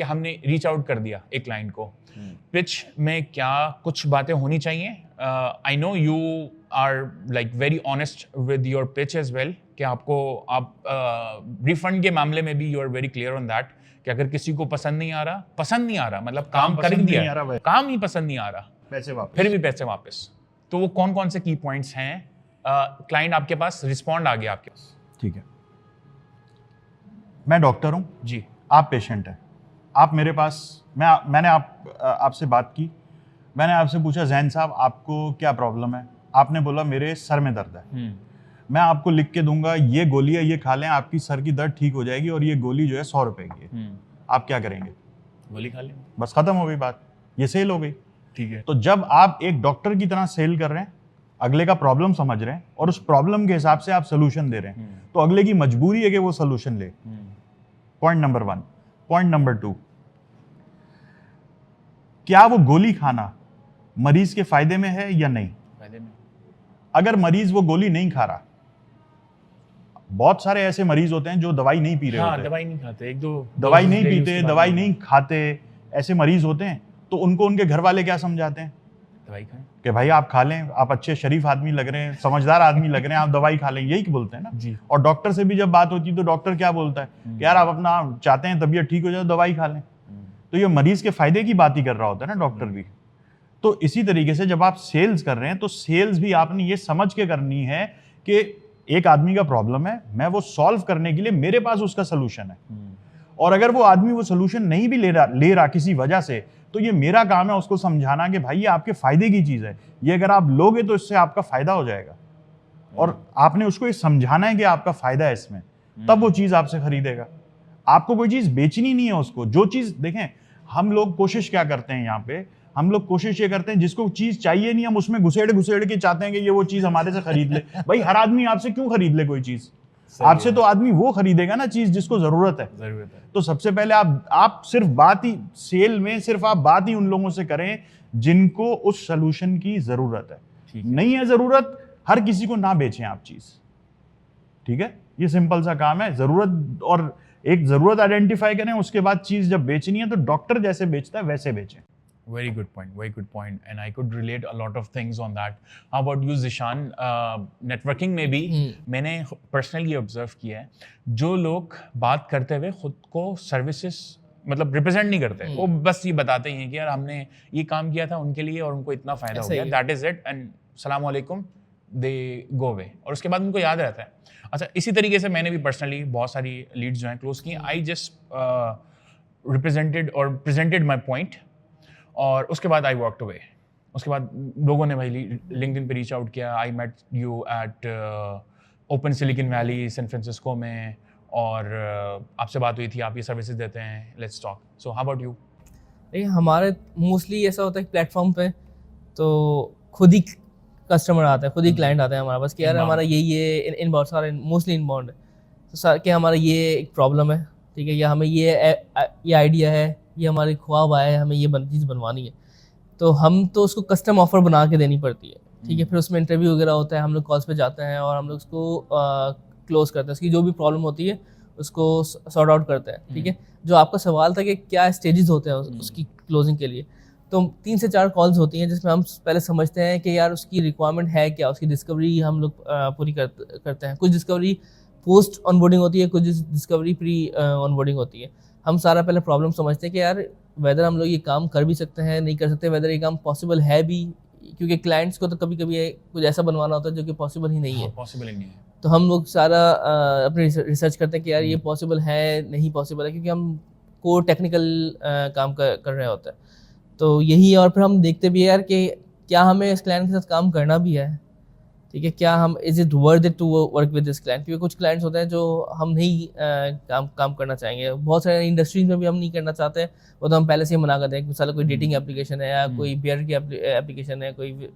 कि हमने reach out कर दिया एक क्लाइंट को, पिच में क्या कुछ बातें होनी चाहिए? I know you are like very honest with your pitch as well, कि आप रिफंड के मामले में भी you are very clear on that, कि अगर किसी को पसंद नहीं आ रहा मतलब काम कर दिया है, काम ही पसंद नहीं आ रहा, पैसे वापस, फिर भी पैसे वापस, तो वो कौन कौन से की पॉइंट्स हैं? क्लाइंट आपके पास रिस्पॉन्ड आ गया आपके पास, ठीक है, मैं डॉक्टर हूं जी, आप पेशेंट हैं, आप मेरे पास, मैंने आपसे बात की, मैंने आपसे पूछा जैन साहब आपको क्या प्रॉब्लम है, आपने बोला मेरे सर में दर्द है, मैं आपको लिख के दूंगा ये गोली है, ये खा लें, आपकी सर की दर्द ठीक हो जाएगी, और ये गोली जो है 100 रुपए की है, आप क्या करेंगे? गोली खा लें, बस खत्म हो गई बात, ये सेल हो गई। ठीक है, तो जब आप एक डॉक्टर की तरह सेल कर रहे हैं, अगले का प्रॉब्लम समझ रहे हैं और उस प्रॉब्लम के हिसाब से आप सोल्यूशन दे रहे हैं, तो अगले की मजबूरी है कि वो सोल्यूशन ले। Point number 1। पॉइंट नंबर 2, क्या वो गोली खाना मरीज के फायदे में है या नहीं? फायदे में। अगर मरीज वो गोली नहीं खा रहा, बहुत सारे ऐसे मरीज होते हैं जो दवाई नहीं पी रहे होते, दवाई नहीं खाते, एक दो दवाई नहीं पीते, दवाई नहीं खाते, ऐसे मरीज होते हैं, तो उनको उनके घर वाले क्या समझाते हैं? दवाई खाएं, कि भाई आप खा लें, आप अच्छे शरीफ आदमी लग रहे हैं, समझदार आदमी लग रहे हैं, आप दवाई खा लें, यही बोलते हैं ना जी। और डॉक्टर से भी जब बात होती है तो डॉक्टर क्या बोलता है कि यार आप अपना चाहते हैं तबीयत ठीक हो जाए, दवाई खा लें। तो ये मरीज के फायदे की बात ही कर रहा होता है ना डॉक्टर भी। तो इसी तरीके से जब आप सेल्स कर रहे हैं तो सेल्स भी आपने ये समझ के करनी है कि एक आदमी का प्रॉब्लम है, मैं वो सॉल्व करने के लिए मेरे पास उसका सोल्यूशन है, और अगर वो आदमी वो सोल्यूशन नहीं भी ले रहा किसी वजह से, तो ये मेरा काम है उसको समझाना कि भाई ये आपके फायदे की चीज है, ये अगर आप लोगे तो इससे आपका फायदा हो जाएगा, और आपने उसको ये समझाना है कि आपका फायदा है इसमें, तब वो चीज आपसे खरीदेगा। आपको कोई चीज बेचनी नहीं है उसको। जो चीज देखें, हम लोग कोशिश क्या करते हैं यहाँ पे, हम लोग कोशिश ये करते हैं जिसको चीज चाहिए नहीं हम उसमें घुसेड़ के चाहते हैं कि ये वो चीज हमारे से खरीद ले। भाई हर आदमी आपसे क्यों खरीद ले कोई चीज? आपसे तो आदमी वो खरीदेगा ना चीज जिसको जरूरत है। तो सबसे पहले आप सिर्फ बात ही सेल में सिर्फ आप बात ही उन लोगों से करें जिनको उस सोल्यूशन की जरूरत है। नहीं है जरूरत, हर किसी को ना बेचें आप चीज। ठीक है, ये सिंपल सा काम है। जरूरत और एक जरूरत आइडेंटिफाई करें, उसके बाद चीज जब बेचनी है तो डॉक्टर जैसे बेचता है वैसे बेचें। Very good point, and I could relate a lot of things on that. How about you, Zishan? Networking में भी मैंने personally observe किया है, जो लोग बात करते हुए खुद को सर्विसेज मतलब रिप्रेजेंट नहीं करते, वो बस ये बताते हैं कि यार हमने ये काम किया था उनके लिए और उनको इतना फायदा हो गया, दैट इज इट, एंड सलाम वालेकुम, दे गो अवे, और उसके बाद उनको याद रहता है। अच्छा, इसी तरीके से मैंने भी पर्सनली बहुत सारी लीड्स जो हैं क्लोज की, आई जस्ट रिप्रेजेंटेड और प्रेजेंटेड माई पॉइंट, और उसके बाद आई वॉकड अवे। उसके बाद लोगों ने भाई लिंक्डइन पे रीच आउट किया, I met you at open Silicon Valley San Francisco में, और आपसे बात हुई थी, आप ये सर्विसेज देते हैं, let's talk. So how about you? देखिए, हमारे मोस्टली ऐसा होता है कि प्लेटफॉर्म पे तो खुद ही कस्टमर आता है, खुद ही क्लाइंट आता है हमारे पास कि यार हमारा ये इनबाउंड सारा मोस्टली इनबाउंड है, तो सर कि हमारा ये एक प्रॉब्लम है, ठीक है, या हमें ये आइडिया है, ये हमारी ख्वाब आया है, हमें ये चीज़ बनवानी है, तो हम तो उसको कस्टम ऑफर बना के देनी पड़ती है। ठीक है, फिर उसमें इंटरव्यू वगैरह होता है, हम लोग कॉल्स पे जाते हैं और हम लोग उसको क्लोज करते हैं, उसकी जो भी प्रॉब्लम होती है उसको सॉर्ट आउट करते हैं। ठीक है, जो आपका सवाल था कि क्या स्टेजेस होते हैं उसकी क्लोजिंग के लिए, तो 3 से 4 कॉल्स होती हैं जिसमें हम पहले समझते हैं कि यार उसकी रिक्वायरमेंट है क्या, उसकी डिस्कवरी हम लोग पूरी करते हैं। कुछ डिस्कवरी पोस्ट ऑनबोर्डिंग होती है, कुछ डिस्कवरी प्री ऑनबोर्डिंग होती है। हम सारा पहले प्रॉब्लम समझते हैं कि यार वेदर हम लोग ये काम कर भी सकते हैं, नहीं कर सकते, वेदर ये काम पॉसिबल है भी, क्योंकि क्लाइंट्स को तो कभी कभी कुछ ऐसा बनवाना होता है जो कि पॉसिबल ही नहीं है। पॉसिबल ही नहीं है, तो हम लोग सारा अपनी रिसर्च करते हैं कि यार ये पॉसिबल है नहीं पॉसिबल है, क्योंकि हम कोर टेक्निकल काम कर रहे होते हैं। तो यही, और फिर हम देखते भी है यार कि क्या हमें इस क्लाइंट के साथ काम करना भी है। ठीक है, क्या हम is it worth it to work with this client, क्योंकि कुछ क्लाइंट्स होते हैं जो हम नहीं काम करना चाहेंगे। बहुत सारे इंडस्ट्रीज में भी हम नहीं करना चाहते, वो तो हम पहले से ही मना करते हैं। मिसाल कोई डेटिंग एप्लीकेशन है या कोई बियर की एप्लीकेशन है, कोई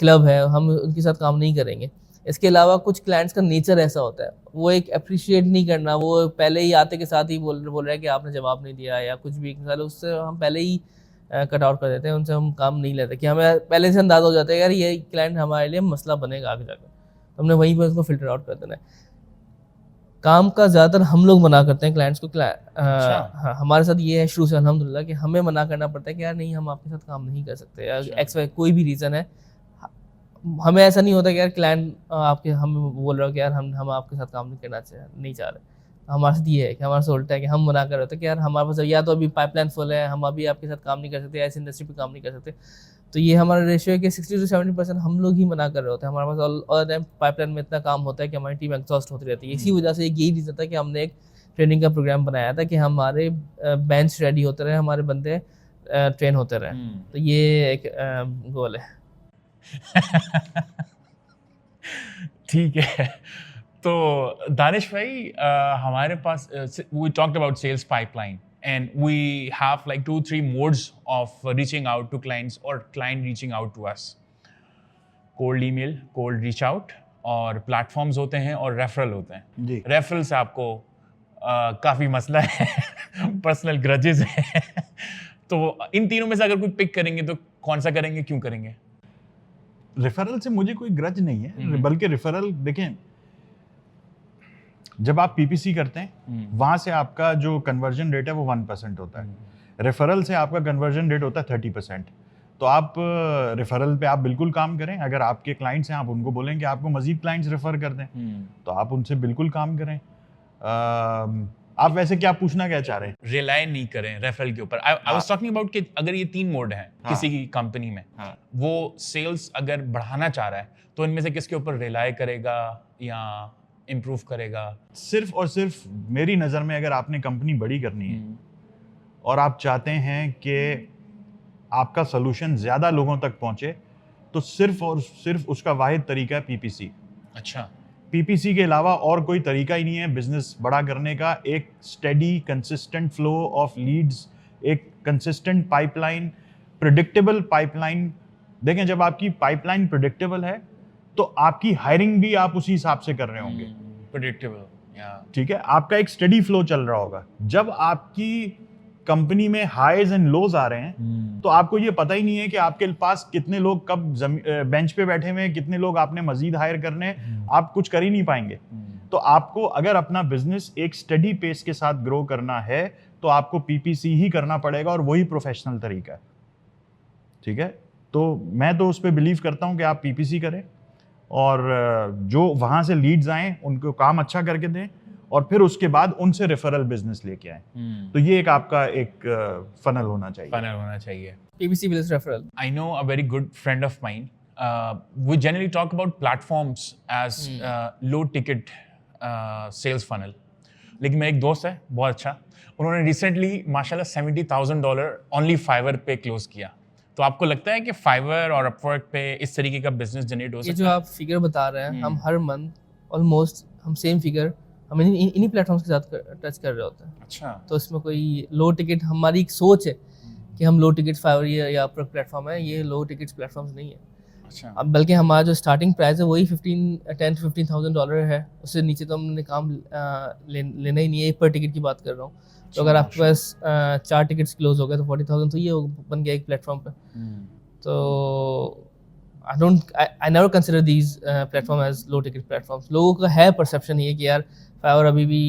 क्लब है, हम उनके साथ काम नहीं करेंगे। इसके अलावा कुछ क्लाइंट्स का नेचर ऐसा होता है, वो एक अप्रिशिएट नहीं करना, वो पहले ही आते के साथ ही बोल रहा है कि आपने जवाब नहीं दिया या कुछ भी, उससे हम पहले ही कट आउट कर देते हैं, उनसे हम काम नहीं लेते, कि हमें पहले से अंदाजा हो जाता है यार ये क्लाइंट हमारे लिए मसला बनेगा आगे जाकर, तो हमने वहीं पर उसको फिल्टर आउट कर देना है। काम का ज़्यादातर हम लोग मना करते हैं क्लाइंट्स को। अच्छा। हाँ, हमारे साथ ये है शुरू से अल्हम्दुलिल्लाह कि हमें मना करना पड़ता है कि यार नहीं, हम आपके साथ काम नहीं कर सकते, या अच्छा। एक्स वाई कोई भी रीज़न है। हमें ऐसा नहीं होता कि यार क्लाइंट आपके हम बोल रहे हो कि यार हम आपके साथ काम नहीं करना नहीं चाह रहे। हमारे साथ ये है कि हमारे से उल्टा है कि हम मना कर रहे थे कि यार हमारे पास या तो अभी पाइपलाइन फुल है, हम अभी आपके साथ काम नहीं कर सकते, ऐसी इंडस्ट्री पे काम नहीं कर सकते। तो ये हमारा रेशियो है कि 60 to 70% हम लोग ही मना कर रहे होते हैं। हमारे पास ऑल टाइम पाइपलाइन में इतना काम होता है कि हमारी टीम एग्जॉस्ट होती रहती है। इसी वजह से यही रीज़न था कि हमने एक ट्रेनिंग का प्रोग्राम बनाया था कि हमारे बेंच रेडी होते रहे, हमारे बंदे ट्रेन होते रहे। तो ये एक गोल है। ठीक है। तो दानिश भाई, हमारे पास we talked about sales pipeline and we have like 2-3 modes of reaching out to clients और client reaching out to us. Cold email, cold reach out, और प्लेटफॉर्म्स होते हैं और रेफरल होते हैं। जी। रेफरल से आपको काफ़ी मसला है, पर्सनल ग्रजेस है। तो इन तीनों में से अगर कोई पिक करेंगे तो कौन सा करेंगे, क्यों करेंगे? रेफरल से मुझे कोई ग्रज नहीं है, बल्कि रेफरल देखें, जब आप पीपीसी करते हैं वहां से आपका जो कन्वर्जन रेट है वो 1% होता है। रेफरल से आपका कन्वर्जन रेट होता है 30%। तो आप रेफरल पे आप बिल्कुल काम करें। अगर आपके क्लाइंट्स हैं, आप उनको बोलें कि आपको मजीद क्लाइंट्स रेफर कर दें, तो आप उनसे बिल्कुल काम करें। आप वैसे क्या पूछना क्या चाह रहे हैं? रिलाय नहीं करें रेफरल के ऊपर। आई वाज टॉकिंग अबाउट कि अगर ये 3 मोड हैं किसी की कंपनी में, वो सेल्स अगर बढ़ाना चाह रहा है तो इनमें से किसके ऊपर रिलाय करेगा या इम्प्रूव करेगा? सिर्फ और सिर्फ मेरी नज़र में, अगर आपने कंपनी बड़ी करनी है और आप चाहते हैं कि आपका सोल्यूशन ज़्यादा लोगों तक पहुंचे, तो सिर्फ और सिर्फ उसका वाहिद तरीका है पीपीसी। अच्छा। पीपीसी के अलावा और कोई तरीका ही नहीं है बिजनेस बड़ा करने का। एक steady consistent flow of leads, एक कंसिस्टेंट पाइपलाइन, प्रिडिक्टेबल पाइपलाइन। देखें, जब आपकी पाइपलाइन प्रिडिक्टेबल है तो आपकी हायरिंग भी आप उसी हिसाब से कर रहे होंगे। प्रेडिक्टेबल, या ठीक है, आपका एक स्टेडी फ्लो चल रहा होगा। जब आपकी कंपनी में हाईज एंड लोज आ रहे हैं तो आपको ये पता ही नहीं है कि आपके पास कितने लोग कब बेंच पे बैठे हुए हैं, कितने लोग आपने मजीद हायर करने हैं, आप कुछ कर ही नहीं पाएंगे। तो आपको अगर अपना बिजनेस एक स्टडी पेस के साथ ग्रो करना है तो आपको पीपीसी ही करना पड़ेगा, और वही प्रोफेशनल तरीका है। ठीक है, तो मैं तो उस पर बिलीव करता हूँ कि आप पीपीसी करें और जो वहाँ से लीड्स आएँ उनको काम अच्छा करके दें, और फिर उसके बाद उनसे रेफरल बिजनेस लेके आए। तो ये एक आपका एक फनल होना चाहिए। फनल होना चाहिए। PPC plus referral. I know a very good friend of mine. We generally talk about platforms as low ticket sales funnel. लेकिन मेरा एक दोस्त है बहुत अच्छा, उन्होंने रिसेंटली माशाल्लाह $70,000 ओनली फाइवर पे क्लोज किया। तो आपको लगता है कि फाइवर और अपवर्क पे इस तरीके का बिजनेस जनरेट हो सकता है? ये जो आप फिगर बता रहे हैं, हम हर मंथ ऑलमोस्ट हम सेम फिगर हम इन्हीं प्लेटफॉर्म्स के साथ टच कर रहे होते हैं। अच्छा। तो इसमें कोई लो टिकट, हमारी एक सोच है कि हम लो टिकट फाइवर या अपवर्क प्लेटफॉर्म है, ये लो टिकट प्लेटफॉर्म्स नहीं है। अच्छा। अब बल्कि हमारा जो स्टार्टिंग प्राइस है वही $10,000 to $15,000 है, उससे नीचे तो हमने काम लेना ही नहीं है। पर टिकट की बात कर रहा हूँ। तो अगर आपके पास 4 टिकट्स क्लोज हो गए तो 40,000 तो ये बन गया एक प्लेटफॉर्म पे। तो I never consider these platform as low ticket platforms. लोगों का है परसेप्शन ये कि यार फाइवर अभी भी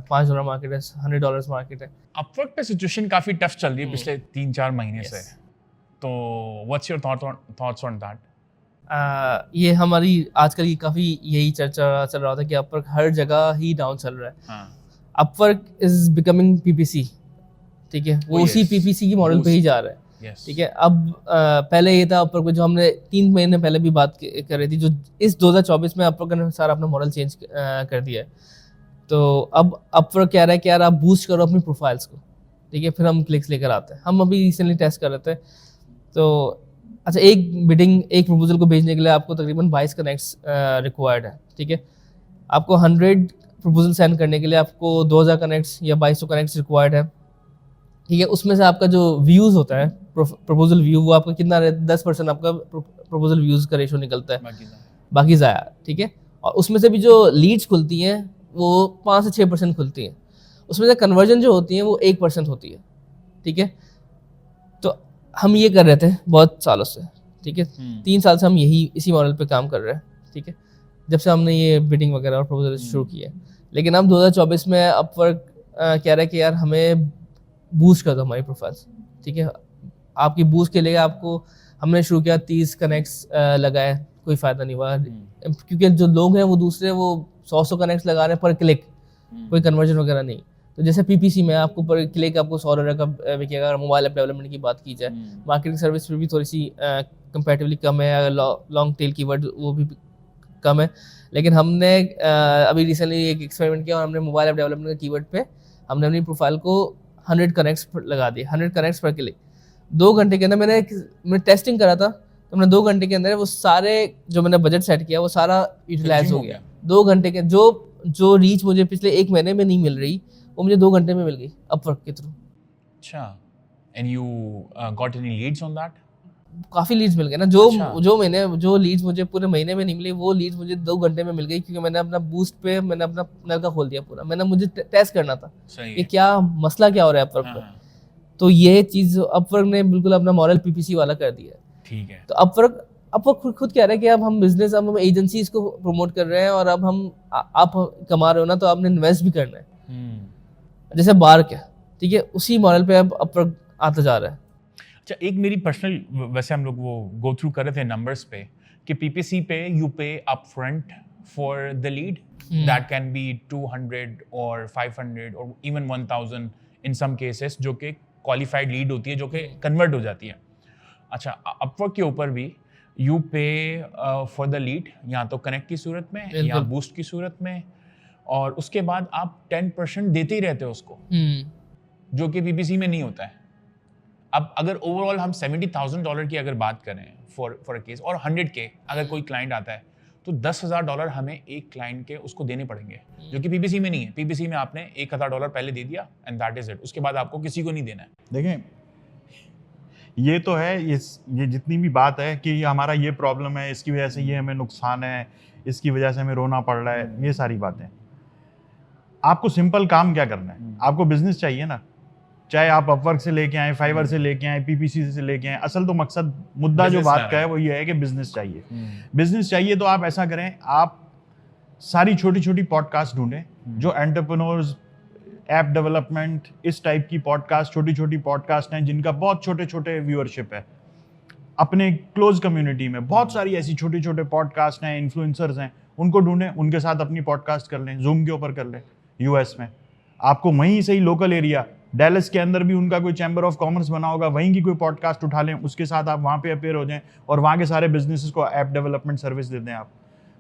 $5 मार्केट है, $100 मार्केट है। अपवर्क पे सिचुएशन काफी टफ चल रही है पिछले 3-4 महीने से। तो what's your thoughts on that? ये हमारी आजकल की काफ़ी यही चर्चा चल रहा था कि अपवर्क हर जगह ही डाउन चल रहा है। अपवर्क इज बिकमिंग पीपीसी, ठीक है, वो उसी पीपीसी की मॉडल पे ही जा रहा है। ठीक है, अब पहले ये था अपवर्क पे, जो हमने 3 महीने पहले भी बात कर रही थी, जो इस 2024 में अपवर्क ने सारा अपना मॉडल चेंज कर दिया है। तो अब अपवर्क कह रहा है कि यार आप बूस्ट करो अपनी प्रोफाइल्स को, ठीक है, फिर हम क्लिक्स लेकर आते हैं। हम अभी रिसेंटली टेस्ट कर रहे थे। तो अच्छा, एक बिडिंग, एक प्रपोजल को भेजने के लिए आपको तकरीबन 22 कनेक्ट्स रिक्वायर्ड है। ठीक है, आपको 100 प्रपोजल सेंड करने के लिए आपको 2000 कनेक्ट्स या 2200 कनेक्ट्स रिक्वायर्ड है। ठीक है, उसमें से आपका जो व्यूज़ होता है, प्रपोजल व्यू, वो आपका कितना 10% आपका प्रपोजल व्यूज़ का रेशो निकलता है, बाकी ज़ाया। ठीक है, और उसमें से भी जो लीड्स खुलती हैं वो 5 से 6% खुलती हैं। उसमें से कन्वर्जन जो होती है वो 1% होती है। ठीक है, तो हम ये कर रहे थे बहुत सालों से। ठीक है, 3 साल से हम इसी मॉडल पे काम कर रहे हैं। ठीक है, जब से हमने ये बिडिंग वगैरह और प्रपोजल शुरू किया है। लेकिन अब 2024 में अपवर्क कह रहा है कि यार हमें बूस्ट कर दो हमारी प्रोफाइल्स, ठीक है, आपकी बूस्ट के लिए आपको हमने शुरू किया 30 कनेक्ट्स लगाए, कोई फ़ायदा नहीं हुआ, क्योंकि जो लोग हैं वो दूसरे वो 100 कनेक्ट्स लगा रहे हैं पर क्लिक, कोई कन्वर्जन वगैरह नहीं। तो जैसे पीपीसी में आपको पर क्लिक आपको $100 का बिकेगा। अगर मोबाइल ऐप डेवलपमेंट की बात की जाए, मार्केटिंग सर्विस में भी थोड़ी सी कंपैरेटिवली कम है, अगर लॉन्ग टेल कीवर्ड वो भी कम है। लेकिन हमने अभी रिसेंटली एक एक्सपेरिमेंट किया और हमने मोबाइल ऐप डेवलपमेंट के कीवर्ड पे हमने अपनी प्रोफाइल को 100 कनेक्ट्स लगा दिए, 100 कनेक्ट्स पर क्लिक। 2 घंटे के अंदर मैंने टेस्टिंग करा था, तो हमने 2 घंटे के अंदर वो सारे जो मैंने बजट सेट किया वो सारा यूटिलाइज हो गया। 2 घंटे के जो रीच मुझे पिछले 1 महीने में नहीं मिल रही वो मुझे 2 घंटे में मिल गई अपवर्क के थ्रू। अच्छा, and you got any Leeds on that? काफी लीड्स मिल गए ना, जो लीड्स मुझे पूरे महीने में नहीं मिली वो लीड्स मुझे 2 घंटे में मिल गई, क्योंकि मैंने अपना बूस्ट पे मैंने अपना नलका खोल दिया पूरा। मैंने मुझे टेस्ट करना था कि क्या मसला क्या हो रहा है अपवर्क पर। तो ये चीज अपवर्क ने बिल्कुल अपना मॉडल पीपीसी वाला कर दिया। ठीक है। तो अपवर्क खुद कह रहा है कि अब हम बिजनेस, अब हम एजेंसीज को प्रमोट कर रहे हैं और अब आप कमा रहे हो ना, तो आपने इन्वेस्ट भी करना है। जैसे बार्क है, ठीक है, उसी मॉडल पे अब अपवर्क आता जा रहा है। अच्छा, एक मेरी पर्सनल, वैसे हम लोग वो गो थ्रू कर रहे थे नंबर्स पे कि पीपीसी पे यू पे upfront for the lead, that can be 200 और 500 और इवन 1000 इन सम केसेस, जो कि क्वालिफाइड लीड होती है, जो कि कन्वर्ट हो जाती है। अच्छा, अपवर्क के ऊपर भी यू पे फॉर द लीड, या तो कनेक्ट की सूरत में या बूस्ट की सूरत में, और उसके बाद आप 10% देते ही रहते हो उसको, जो कि पीपीसी में नहीं होता है। अब अगर ओवरऑल हम $70,000 की अगर बात करें फॉर अ केस, और 100K अगर कोई क्लाइंट आता है, तो $10,000 हमें एक क्लाइंट के उसको देने पड़ेंगे, जो कि पीपीसी में नहीं है। पीपीसी में आपने $1,000 पहले दे दिया एंड दैट इज इट, उसके बाद आपको किसी को नहीं देना है। देखें, ये तो है, ये जितनी भी बात है कि हमारा ये प्रॉब्लम है, इसकी वजह से ये हमें नुकसान है, इसकी वजह से हमें रोना पड़ रहा है, ये सारी बातें। आपको सिंपल काम क्या करना है? आपको बिजनेस चाहिए ना, चाहे आप अपवर्क से लेके आए, फाइवर से लेके आए, पीपीसी से लेके आए, असल तो मकसद मुद्दा जो बात का है वो ये है कि बिजनेस चाहिए। बिजनेस चाहिए तो आप ऐसा करें, आप सारी छोटी छोटी पॉडकास्ट ढूंढें जो एंटरप्रेन्योर्स, ऐप डेवलपमेंट, इस टाइप की पॉडकास्ट, छोटी छोटी पॉडकास्ट हैं जिनका बहुत छोटे छोटे व्यूअरशिप है। अपने क्लोज कम्युनिटी में बहुत सारी ऐसी छोटे छोटे पॉडकास्ट हैं, इन्फ्लुएंसर्स हैं, उनको ढूंढें, उनके साथ अपनी पॉडकास्ट कर लें, जूम के ऊपर कर लें। यूएस में आपको वहीं से ही लोकल एरिया, डैलस के अंदर भी उनका कोई चैम्बर ऑफ कॉमर्स बना होगा, वहीं की कोई पॉडकास्ट उठा लें, उसके साथ आप वहाँ पे अपेयर हो जाएं और वहाँ के सारे बिजनेसेस को ऐप डेवलपमेंट सर्विस दे दें आप।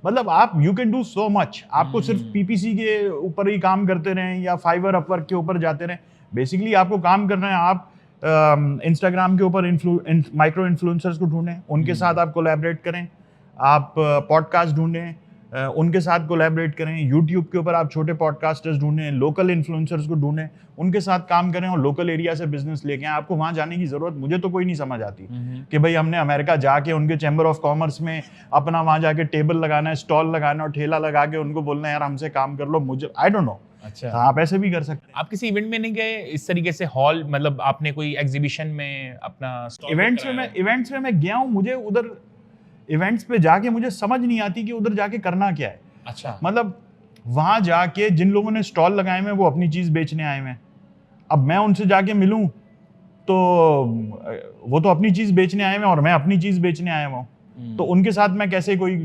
मतलब आप you can do so much. आपको सिर्फ पीपीसी के ऊपर ही काम करते रहें या फाइवर अपवर्क के ऊपर जाते रहें, बेसिकली आपको काम करना है। आप इंस्टाग्राम के ऊपर माइक्रो इन्फ्लुएंसर्स को ढूंढें, उनके साथ आप कोलैबोरेट करें, आप पॉडकास्ट ढूंढें, उनके साथ कोलैबोरेट करें। यूट्यूब के ऊपर आप छोटे पॉडकास्टर्स ढूंढें, लोकल इन्फ्लुएंसर्स को ढूंढें, उनके साथ काम करें और लोकल एरिया से बिजनेस लेके आएं। आपको वहाँ जाने की ज़रूरत मुझे तो कोई नहीं समझ आती कि भाई हमने अमेरिका जाके उनके चैम्बर ऑफ कॉमर्स में अपना वहाँ जाके टेबल लगाना है, स्टॉल लगाना और ठेला लगा के उनको बोलना है यार हमसे काम कर लो। मुझे आई डोंट नो। अच्छा, आप ऐसे भी कर सकते हैं। आप किसी इवेंट में नहीं गए इस तरीके से, हॉल, मतलब आपने कोई एग्जीबिशन में अपना इवेंट्स में मैं गया हूँ, मुझे उधर इवेंट्स पे जाके मुझे समझ नहीं आती कि उधर जाके करना क्या है। अच्छा, मतलब वहां जाके जिन लोगों ने स्टॉल लगाए हुए वो अपनी चीज बेचने आए हुए, अब मैं उनसे जाके मिलूं तो वो तो अपनी चीज बेचने आए हुए और मैं अपनी चीज बेचने आया हुआ हूं, तो उनके साथ मैं कैसे कोई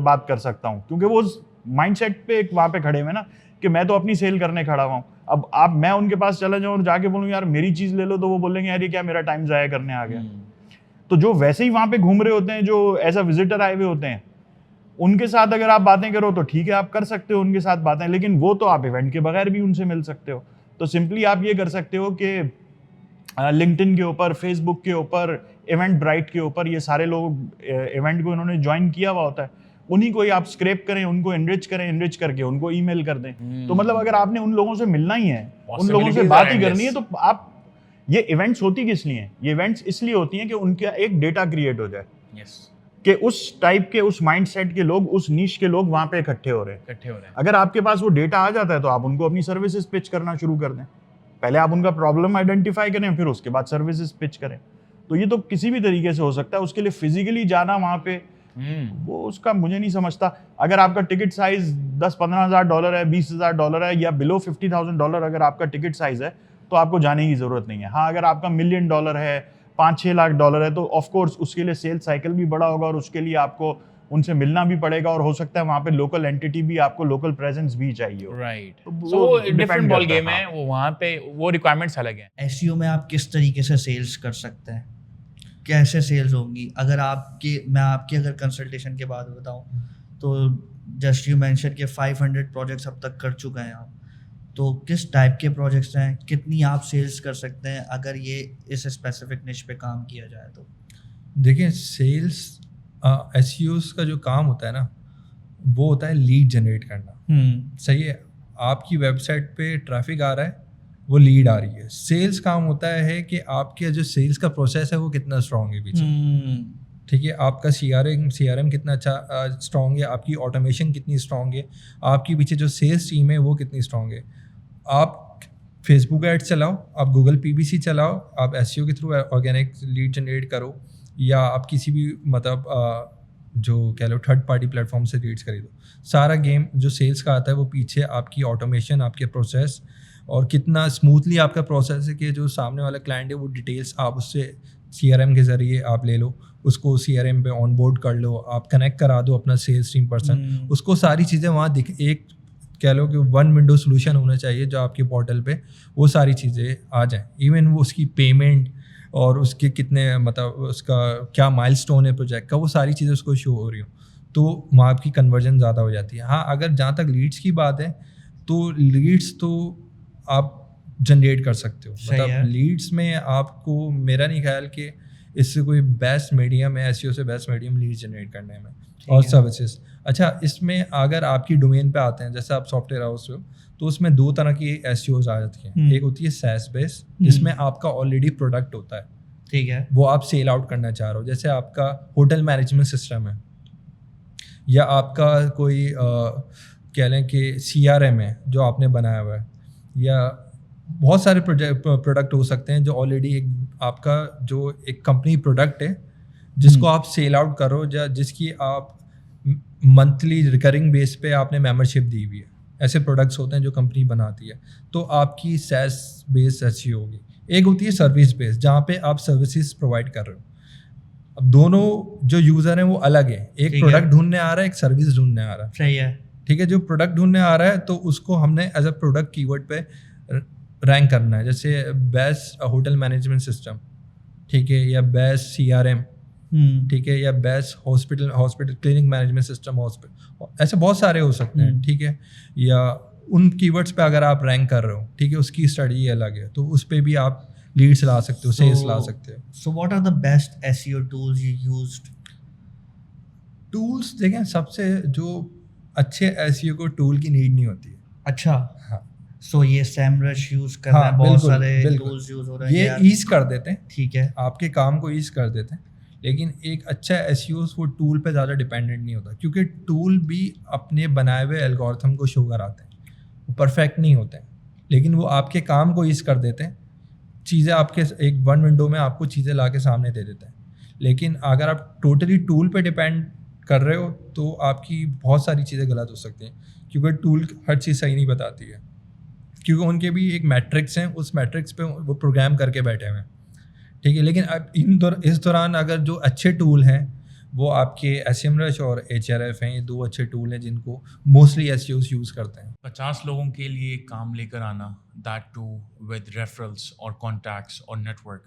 बात कर सकता हूं? क्योंकि वो माइंडसेट पे वहां पे खड़े हुए ना कि मैं तो अपनी सेल करने खड़ा हुआ हूं। अब आप मैं उनके पास चला जाऊं और जाके बोलूं यार मेरी चीज ले लो, तो वो बोलेंगे यार ये क्या मेरा टाइम जाया करने आ गया। तो जो वैसे ही वहां पे घूम रहे होते हैं, जो एज अ विजिटर आए हुए होते हैं, उनके साथ अगर आप बातें करो तो ठीक है, आप कर सकते हो उनके साथ बातें, लेकिन वो तो आप इवेंट के बगैर भी उनसे मिल सकते हो। तो सिंपली आप ये कर सकते हो कि लिंक्डइन के ऊपर, फेसबुक के ऊपर, इवेंट ब्राइट के ऊपर, ये सारे लोग इवेंट को इन्होंने ज्वाइन किया हुआ होता है, उन्हीं को ही आप स्क्रैप करें, उनको एनरिच करें, एनरिच करके उनको ईमेल कर दें। तो मतलब अगर आपने उन लोगों से मिलना ही है, उन लोगों से बात ही करनी है, तो आप, ये इवेंट्स होती किस लिए हैं? ये इवेंट्स इसलिए होती हैं कि उनका एक डेटा क्रिएट हो जाए कि उस टाइप के, उस माइंडसेट के लोग, उस नीश के लोग वहां पे इकट्ठे हो रहे हैं। अगर आपके पास वो डेटा आ जाता है तो आप उनको अपनी सर्विसेज पिच करना शुरू कर दें। पहले आप उनका प्रॉब्लम आइडेंटिफाई करें, फिर उसके बाद सर्विसेज पिच करें। तो ये तो किसी भी तरीके से हो सकता है। उसके लिए फिजिकली जाना वहाँ पे, वो उसका मुझे नहीं समझता। अगर आपका टिकट साइज $10-15,000 है, $20,000 है, या बिलो $50,000 अगर आपका टिकट साइज है, तो आपको जाने की जरूरत नहीं है। हाँ, अगर आपका $1 मिलियन है, $5-6 लाख है, तो ऑफ कोर्स उसके लिए सेल्स साइकिल भी बड़ा होगा और उसके लिए आपको उनसे मिलना भी पड़ेगा, और हो सकता है वहाँ पे लोकल एंटिटी भी, आपको लोकल प्रेजेंस भी चाहिए हो। राइट, तो सो वो डिफरेंट depend बॉल करता है, गेम है हाँ। वो, वहाँ पे वो रिक्वायरमेंट्स अलग हैं। एसईओ में आप किस तरीके से सेल्स कर सकते हैं, कैसे सेल्स होंगी? अगर मैं आपकी अगर कंसल्टेशन के बाद बताऊं तो जस्ट यू मेंशन के 500 प्रोजेक्ट्स अब तक कर चुके हैं आप, तो किस टाइप के प्रोजेक्ट्स हैं, कितनी आप सेल्स कर सकते हैं अगर ये इस स्पेसिफिक निश पे काम किया जाए तो? देखिए, सेल्स एसईओस का जो काम होता है ना, वो होता है लीड जनरेट करना। सही है, आपकी वेबसाइट पे ट्रैफिक आ रहा है, वो लीड आ रही है। सेल्स काम होता है कि आपके जो सेल्स का प्रोसेस है वो कितना स्ट्रांग है पीछे, ठीक है, आपका सीआरएम कितना अच्छा स्ट्रांग है, आपकी ऑटोमेशन कितनी स्ट्रांग है, आपकी पीछे जो सेल्स टीम है वो कितनी स्ट्रांग है। आप फेसबुक एड्स चलाओ, आप गूगल पीपीसी चलाओ, आप एसईओ के थ्रू ऑर्गेनिक लीड जनरेट करो, या आप किसी भी मतलब जो कह लो थर्ड पार्टी प्लेटफॉर्म से लीड्स खरीदो। सारा गेम जो सेल्स का आता है वो पीछे आपकी ऑटोमेशन, आपके प्रोसेस, और कितना स्मूथली आपका प्रोसेस है कि जो सामने वाला क्लाइंट है वो डिटेल्स आप उससे सीआरएम के ज़रिए आप ले लो, उसको सीआरएम पे ऑन बोर्ड कर लो, आप कनेक्ट करा दो अपना सेल्स टीम पर्सन, उसको सारी चीज़ें वहाँ दिख, एक कह लो कि वन विंडो सोल्यूशन होना चाहिए जो आपके पोर्टल पे वो सारी चीज़ें आ जाएं। इवन वो उसकी पेमेंट और उसके कितने मतलब उसका क्या माइलस्टोन है प्रोजेक्ट का, वो सारी चीज़ें उसको शो हो रही हो, तो वहाँ आपकी कन्वर्जन ज़्यादा हो जाती है। हाँ, अगर जहाँ तक लीड्स की बात है तो लीड्स तो आप जनरेट कर सकते हो, मतलब लीड्स में आपको मेरा नहीं ख्याल कि इससे कोई बेस्ट मीडियम है एसईओ से बेस्ट मीडियम लीड जनरेट करने में और सर्विसेज। अच्छा, इसमें अगर आपकी डोमेन पे आते हैं, जैसे आप सॉफ्टवेयर हाउस हो, तो उसमें दो तरह की एसईओज आ जाती हैं। एक होती है सैस बेस, जिसमें आपका ऑलरेडी प्रोडक्ट होता है, ठीक है, वो आप सेल आउट करना चाह रहे हो, जैसे आपका होटल मैनेजमेंट सिस्टम है, या आपका कोई कह लें कि सीआरएम है जो आपने बनाया हुआ है, या बहुत सारे प्रोडक्ट हो सकते हैं जो ऑलरेडी एक आपका जो एक कंपनी प्रोडक्ट है जिसको आप सेल आउट करो, या जिसकी आप मंथली रिकरिंग बेस पे आपने मेंबरशिप दी हुई है। ऐसे प्रोडक्ट्स होते हैं जो कंपनी बनाती है, तो आपकी सैस बेस अच्छी होगी। एक होती है सर्विस बेस, जहाँ पे आप सर्विसेज प्रोवाइड कर रहे हो। अब दोनों जो यूज़र हैं वो अलग है, एक प्रोडक्ट ढूंढने आ रहा है, एक सर्विस ढूंढने आ रहा है। सही है, ठीक है, जो प्रोडक्ट ढूंढने आ रहा है तो उसको हमने एज अ प्रोडक्ट कीवर्ड पे रैंक करना है, जैसे बेस्ट होटल मैनेजमेंट सिस्टम, ठीक है, या बेस्ट सीआरएम, ठीक है, या best hospital clinic management system, hospital, ऐसे बहुत सारे हो सकते हैं, ठीक है। या उन कीवर्ड्स पे अगर आप रैंक कर रहे हो, ठीक है, उसकी स्टडी अलग है, तो उस पे भी आप लीड्स ला सकते हो, सेल्स ला सकते हो। So what are the best SEO tools you used? Tools देखें, सबसे जो अच्छे एसईओ को टूल की नीड नहीं होती है। अच्छा, हाँ, सो ये सैमरश यूज कर रहे हैं, बहुत सारे टूल्स यूज हो रहे हैं, ये ईज कर देते हैं, ठीक है, आपके काम को ईज कर देते हैं, लेकिन एक अच्छा एसईओ वो टूल पे ज़्यादा डिपेंडेंट नहीं होता, क्योंकि टूल भी अपने बनाए हुए एल्गोरिथम को शो कराते हैं, वो परफेक्ट नहीं होते हैं, लेकिन वो आपके काम को ईज कर देते हैं, चीज़ें आपके एक वन विंडो में आपको चीज़ें ला के सामने दे देते हैं। लेकिन अगर आप टोटली टूल पे डिपेंड कर रहे हो तो आपकी बहुत सारी चीज़ें गलत हो सकती हैं, क्योंकि टूल हर चीज़ सही नहीं बताती है, क्योंकि उनके भी एक मैट्रिक्स हैं, उस मैट्रिक्स पे वो प्रोग्राम करके बैठे हुए हैं, ठीक है। लेकिन अब इस दौरान अगर जो अच्छे टूल हैं वो आपके एसएमरश और एचआरएफ हैं, ये दो अच्छे टूल हैं जिनको मोस्टली एसईओस यूज़ करते हैं। 50 लोगों के लिए काम लेकर आना, दैट टू विद रेफरल्स और कॉन्टैक्ट्स और network,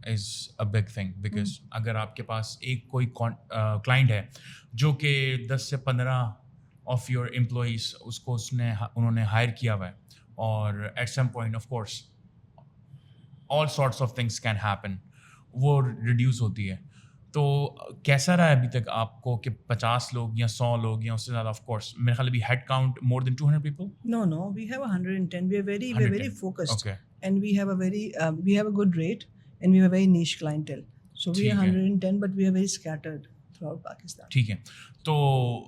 is a big thing, because अगर आपके पास एक कोई क्लाइंट है जो कि 10 से 15 ऑफ योर एम्प्लॉइज़ उसको उन्होंने हायर किया हुआ है, और at some point of course all sorts of things can happen, वो रिड्यूस होती है। तो कैसा रहा है अभी तक आपको कि 50 लोग या 100 लोग या उससे ज़्यादा? ऑफ कोर्स मेरे ख्याल अभी head count more than 200 people? No, we have 110. We are very 110. focused. Okay. And we have a good rate, and we have a very niche clientele. So we are ठीक है। 110, but we are very scattered throughout Pakistan. ठीक है, तो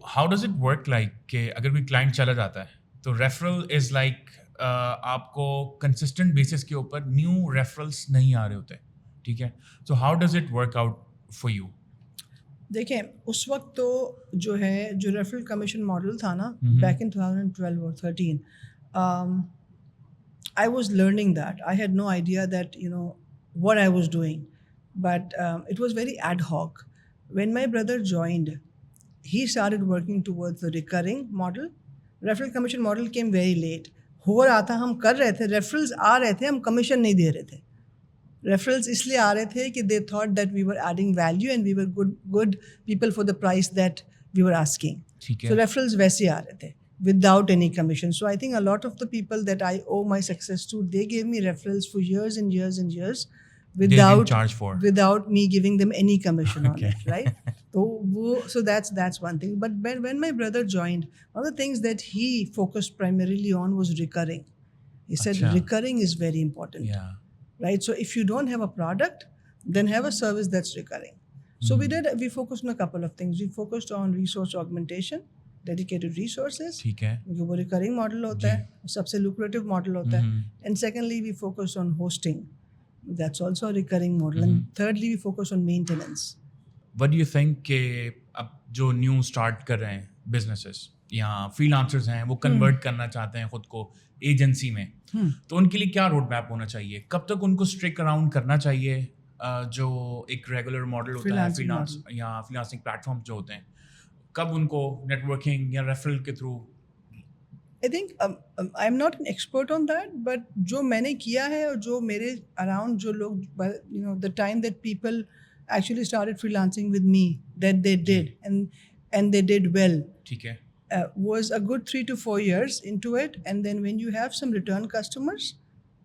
how does it work like कि अगर कोई client चला जाता है तो रेफरल इज़ लाइक आपको कंसिस्टेंट बेसिस के ऊपर न्यू रेफरल्स नहीं आ रहे होते, ठीक है, so how does it work out for you? देखें उस वक्त तो जो है जो रेफरल कमीशन मॉडल था ना बैक इन 2012 और 13 I was learning that. I had no idea that, you know, what I was doing. But it was very ad hoc. When my brother joined, he started working towards the recurring model. Referral commission model came very late. हो रहा था, हम कर रहे थे, referrals आ रहे थे, हम कमीशन नहीं दे रहे थे. रेफरल्स इसलिए आ रहे थे कि they thought that we were adding value and we were good people for the price that we were asking. So referrals वैसे आ रहे थे without any commission. So I think a lot of the people that I owe my success to, they gave me referrals for years and years and years without me giving them any commission on it, right? So that's one thing. But when my brother joined, one of the things that he focused primarily on was recurring. He said recurring is very important, right? So if you don't have a product, then have a service that's recurring. So we focused on a couple of things. We focused on resource augmentation, dedicated resources, ठीक है, क्योंकि वो recurring model होता है, सबसे lucrative model होता है. And secondly, we focus on hosting. That's also a recurring model. And thirdly, we focus on maintenance. What do you think कि अब जो न्यू स्टार्ट कर रहे हैं बिजनेसेस या फ्रीलांसर्स हैं, वो कन्वर्ट करना चाहते हैं खुद को एजेंसी में, तो उनके लिए क्या रोड मैप होना चाहिए? कब तक उनको स्ट्रिक अराउंड करना चाहिए जो एक रेगुलर मॉडल होता है फ्रीलांस या फ्रीलांसिंग प्लेटफॉर्म जो होते हैं, कब उनको नेटवर्किंग या रेफरल के through? I think I'm not an expert on that, but जो मैंने किया है और जो मेरे around जो लोग, you know, the time that people actually started freelancing with me, that they did and they did well. ठीक है. Was a good 3 to 4 years into it, and then when you have some return customers,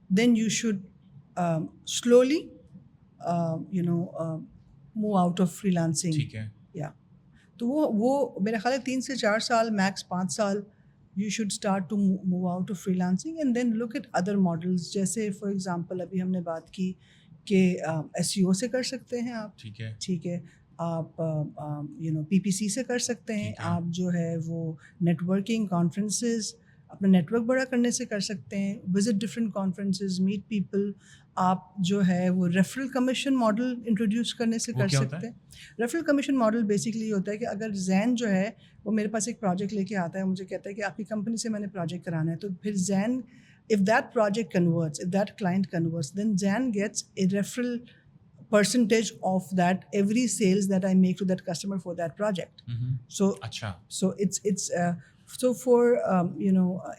then you should slowly, move out of freelancing. ठीक है. Yeah. तो वो मेरा ख्याल है 3 से 4 साल, max 5 साल, you should start to move out of freelancing and then look at other models. जैसे for example अभी हमने बात की कि SEO से कर सकते हैं आप, ठीक है, आप PPC से कर सकते हैं, आप जो है वो नेटवर्किंग कॉन्फ्रेंसेस, अपना नेटवर्क बड़ा करने से कर सकते हैं, visit different conferences, meet people. आप जो है वो रेफरल कमीशन मॉडल इंट्रोड्यूस करने से कर सकते हैं. रेफरल कमीशन मॉडल बेसिकली होता है कि अगर जैन जो है वो मेरे पास एक प्रोजेक्ट लेके आता है, मुझे कहता है कि आपकी कंपनी से मैंने प्रोजेक्ट कराना है, तो फिर Jain, if that project converts, if that client converts, then Zan gets a referral percentage of that every sales that I make to that customer for that project. So it's so for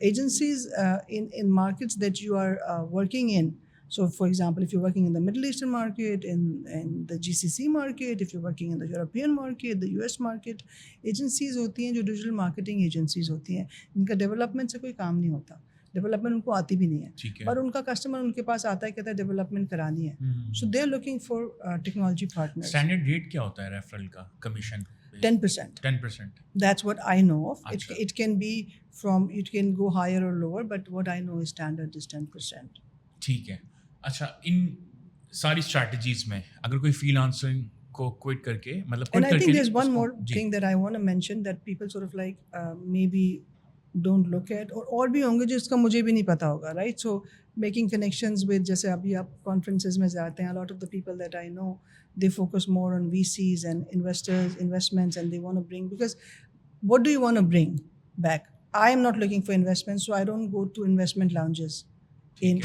agencies in markets that you are working in. So for example, if you're working in the Middle Eastern market, in the GCC market, if you're working in the European market, the US market, agencies होती हैं जो digital marketing agencies होती हैं, इनका development से कोई काम नहीं होता, डेवलपमेंट उनको आती भी नहीं है, पर उनका कस्टमर उनके पास आता है, कहता है डेवलपमेंट करानी है. So they are looking for technology partners. Standard rate क्या होता है रेफरल का commission? 10%. That's what I know of. It can be from, it can go higher or lower, but what I know is standard is 10%. ठीक है. अच्छा, इन सारी strategies में अगर कोई फ्रीलांसिंग को क्विट करके, मतलब and I think there's one more thing that I want to mention that people sort of like maybe don't look at, और भी होंगे जिसका मुझे भी नहीं पता होगा, right? So making connections with, जैसे अभी आप conferences में जाते हैं, a lot of the people that I know, they focus more on VCs and investments, and they want to bring, because what do you want to bring back? I am not looking for investments, so I don't go to investment lounges in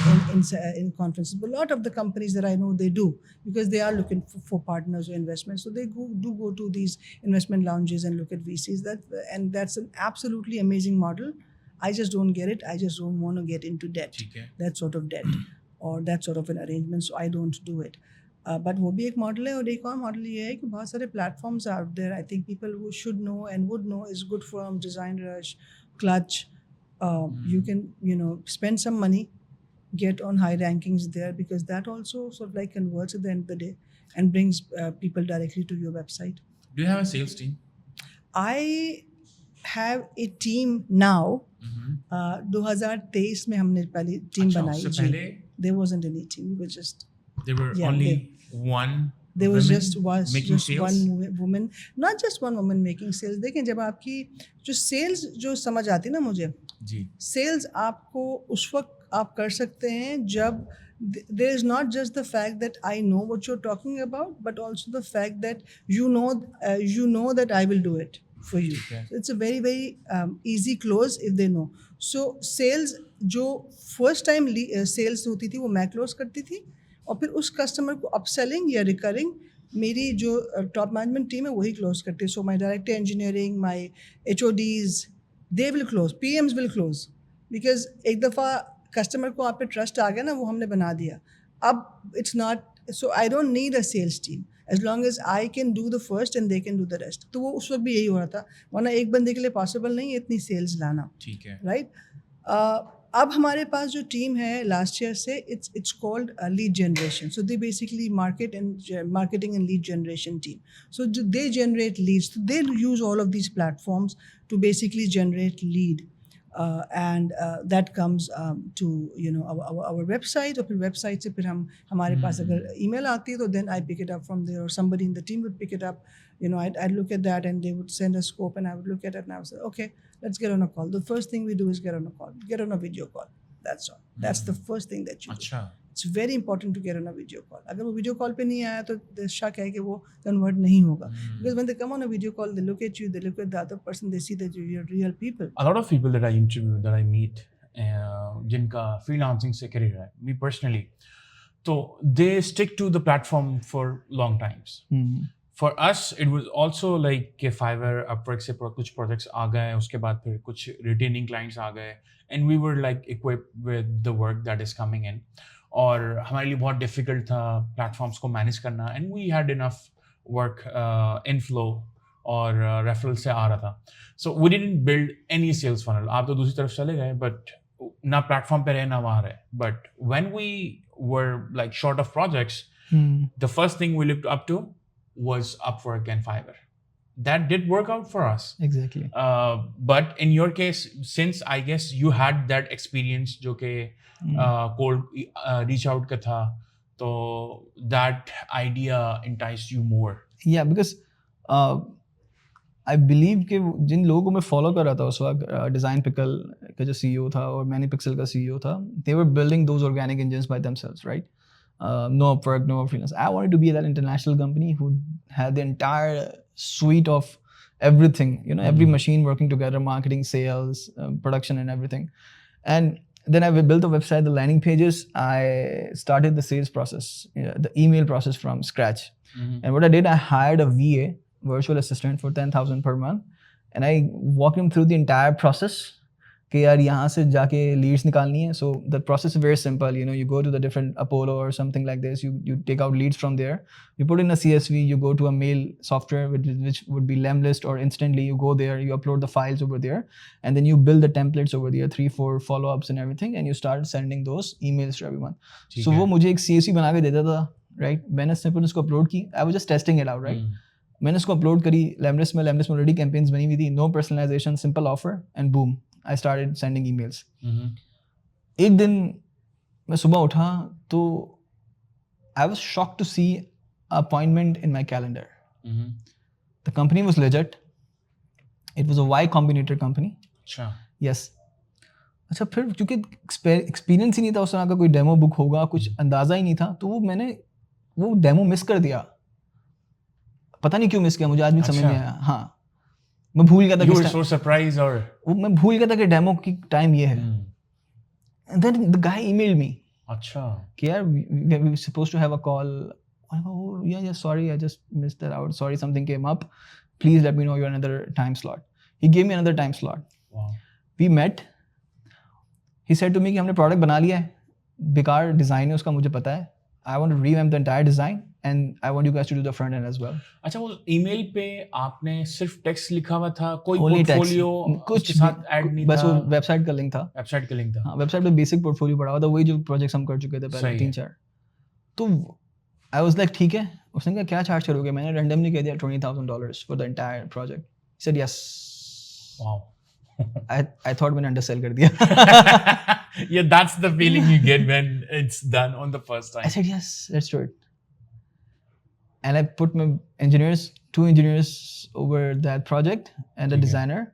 conferences. But a lot of the companies that I know, they do, because they are looking for partners or investments. So they go to these investment lounges and look at VCs. And that's an absolutely amazing model. I just don't get it. I just don't want to get into debt, that sort of debt or that sort of an arrangement. So I don't do it. But वो भी एक model है, और एक और model ये है कि बहुत सारे platforms out there, I think people who should know and would know is GoodFirms, DesignRush, Clutch. You can spend some money, get on high rankings there, because that also sort of like converts at the end of the day and brings people directly to your website. Do you have a sales team? I have a team now. 2023 में हमने पहली team बनाई. उससे पहले there wasn't any team. We were just, there were only one. There was just sales? one woman, not just one woman making sales. देखें, जब आपकी जो sales जो समझ आती है ना मुझे, जी, sales आपको उस वक्त आप कर सकते हैं जब there is not just the fact that I know what you're talking about, but also the fact that you know that I will do it for you. So it's a very very easy close if they know. So sales जो first time sales होती थी वो मैं close करती थी, और फिर उस customer को upselling या recurring मेरी जो top management team है वही close करती है. So my director engineering, my HODs, they will close, PMs will close, because एक दफ़ा कस्टमर को आप पे ट्रस्ट आ गया ना, वो हमने बना दिया. अब it's not, so I don't need a sales team as long as I can do the first and they can do the rest. तो वो उस वक्त भी यही हो रहा था, वरना एक बंदे के लिए पॉसिबल नहीं है इतनी सेल्स लाना. ठीक है. राइट. अब हमारे पास जो टीम है लास्ट ईयर से, it's called lead generation. So they basically marketing and lead generation team. So they generate leads, they use all of these platforms to basically generate lead. And that comes to our website, और फिर website से फिर हमारे पास अगर email आती है तो then I pick it up from there, or somebody in the team would pick it up. I'd look at that and they would send a scope and I would look at it and I would say, okay, let's get on a call. The first thing we do is get on a call, get on a video call. That's all. That's the first thing that you do. अच्छा. It's very important to get on a video call. अगर वो video call पे नहीं आया तो शक है कि वो convert नहीं होगा. Because when they come on a video call, they look at you, they look at the other person, they see that you're real people. A lot of people that I interview, that I meet, जिनका freelancing से career है, me personally, तो they stick to the platform for long times. For us, it was also like कि Fiverr, Upwork से कुछ projects आ गए, उसके बाद फिर कुछ retaining clients आ गए, and we were like equipped with the work that is coming in. और हमारे लिए बहुत डिफ़िकल्ट था प्लेटफॉर्म्स को मैनेज करना, and we had enough work inflow और रेफरल से आ रहा था. So we didn't build any sales funnel. आप तो दूसरी तरफ चले गए, बट ना प्लेटफॉर्म पे रहे ना वहाँ रहे. But when we were like short of projects, the first thing we looked up to was Upwork and Fiverr. That did work out for us. Exactly. But in your case, since I guess you had that experience जो कि cold reach out का था, तो that idea enticed you more. Yeah, because I believe कि जिन लोगों को मैं follow कर रहा था उस वक्त, Design Pickle का जो CEO था और ManyPixel का CEO था, they were building those organic engines by themselves, right? No Upwork, no freelance. I wanted to be that international company who had the entire suite of everything, every machine working together, marketing, sales, production and everything. And then I built a website, the landing pages. I started the sales process, the email process from scratch. And what I did, I hired a VA, virtual assistant, for 10,000 per month. And I walked him through the entire process. कि यार यहाँ से जाके leads निकालनी है. So the process is very simple. You go to the different Apollo or something like this. You take out leads from there. You put in a CSV. You go to a mail software which would be Lemlist, or instantly you go there. You upload the files over there, and then you build the templates over there, 3-4 follow-ups and everything, and you start sending those emails to everyone. So वो मुझे एक CSV बना के देता था, right? मैंने simple उसको upload की. I was just testing it out, right? मैंने उसको upload करी Lemlist में already campaigns बनी हुई थी. No personalization, simple offer, and boom. I started sending emails. एक दिन मैं सुबह उठा तो I was shocked to see an appointment in my calendar. The company was legit. It was a Y Combinator company. अच्छा. Yes. अच्छा, फिर क्योंकि एक्सपीरियंस ही नहीं था उस तरह का, कोई डेमो बुक होगा कुछ अंदाज़ा ही नहीं था, तो मैंने वो डेमो मिस कर दिया. पता नहीं क्यों मिस किया, मुझे आज भी समझ नहीं आया. हाँ, मैं भूल गया था. You were so surprised, or मैं भूल गया था कि डेमो की टाइम ये है. And then the guy emailed me. अच्छा. कि यार we were supposed to have a call. Oh yeah, sorry, I just missed that out. Sorry, something came up. Please let me know your another time slot. He gave me another time slot. Wow. We met. He said to me कि हमने product बना लिया है, बेकार design है उसका, मुझे पता है. I want to revamp the entire design and I want you guys to do the front end as well. अच्छा, वो ईमेल पे आपने सिर्फ टेक्स्ट लिखा हुआ था, कोई Only text. पोर्टफोलियो कुछ साथ ऐड नहीं था, बस वो वेबसाइट का लिंक था. वेबसाइट का लिंक था. हाँ, वेबसाइट पे बेसिक पोर्टफोलियो पड़ा हुआ था, वही जो प्रोजेक्ट्स हम कर चुके थे पहले 3-4. तो I was like ठीक है. उसने कहा क्या चार्ज करोगे? मैंने रैंडमली कह दिया $20,000 for the entire project. He said yes. Wow. I thought मैंने undersell कर दिया. Yeah, that's the feeling you get when it's done on the first time. I said yes, let's do it. And I put my engineers, 2 engineers over that project and a designer.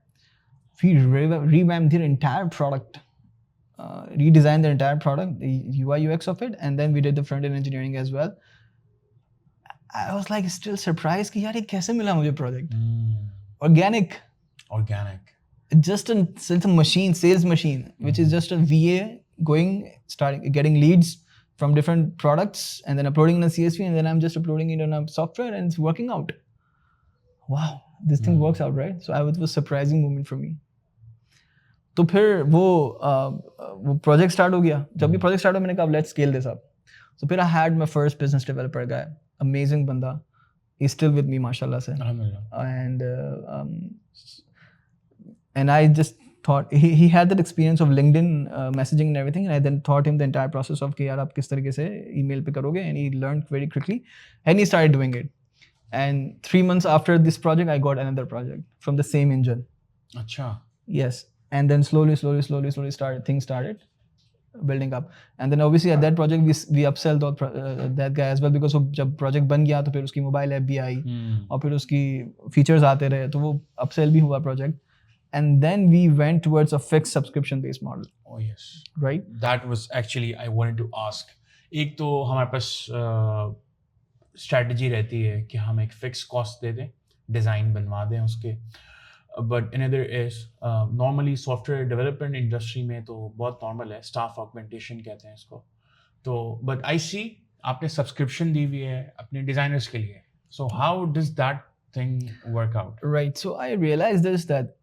We revamped their entire product redesigned the entire product, the UI UX of it, and then we did the front end engineering as well. I was like still surprised कि यार ये कैसे मिला मुझे project? Organic. Just a machine, sales machine, which is just a VA getting leads from different products and then uploading in a CSV, and then I'm just uploading it on a software and it's working out. Wow, this thing works out, right? So it was a surprising moment for me. तो फिर वो project start हो गया. जब भी project start हुआ मैंने कहा let's scale this up. So फिर I had my first business developer guy, amazing banda. He's still with me, mashallah se. And I just thought he had that experience of LinkedIn messaging and everything, and I then taught him the entire process of कि यार आप किस तरीके से email पे करोगे, and he learned very quickly and he started doing it. And 3 months after this project I got another project from the same engine. अच्छा. Yes, and then slowly things started building up, and then obviously at that project we upsell that guy as well, because जब project बन गया तो फिर उसकी mobile app भी आई और फिर उसकी features आते रहे तो वो upsell भी हुआ project. And then we went towards a fixed subscription-based model. Oh yes. Right? That was actually I wanted to ask. एक तो हमारे पास strategy रहती है कि हम एक fixed cost दे दें, design बनवा दें उसके. But another is normally software development industry में तो बहुत normal है, staff augmentation कहते हैं इसको. तो but I see आपने subscription दी हुई है अपने designers के लिए. So how does that thing work out? Right. So I realized this that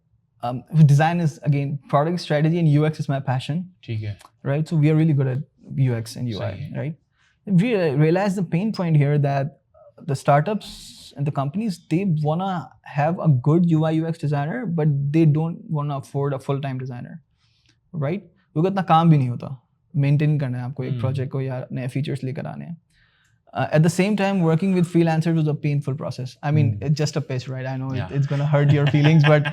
design is again product strategy and UX is my passion. ठीक है. Right. So we are really good at UX and UI. Right. We realized the pain point here that the startups and the companies, they wanna have a good UI UX designer, but they don't wanna afford a full-time designer. Right. क्योंकि इतना काम भी नहीं होता. Maintain करना है आपको एक project को या नए features लेकर आने हैं. At the same time, working with freelancers was a painful process. I mean, it's just a pitch, right? I know it's going to hurt your feelings, but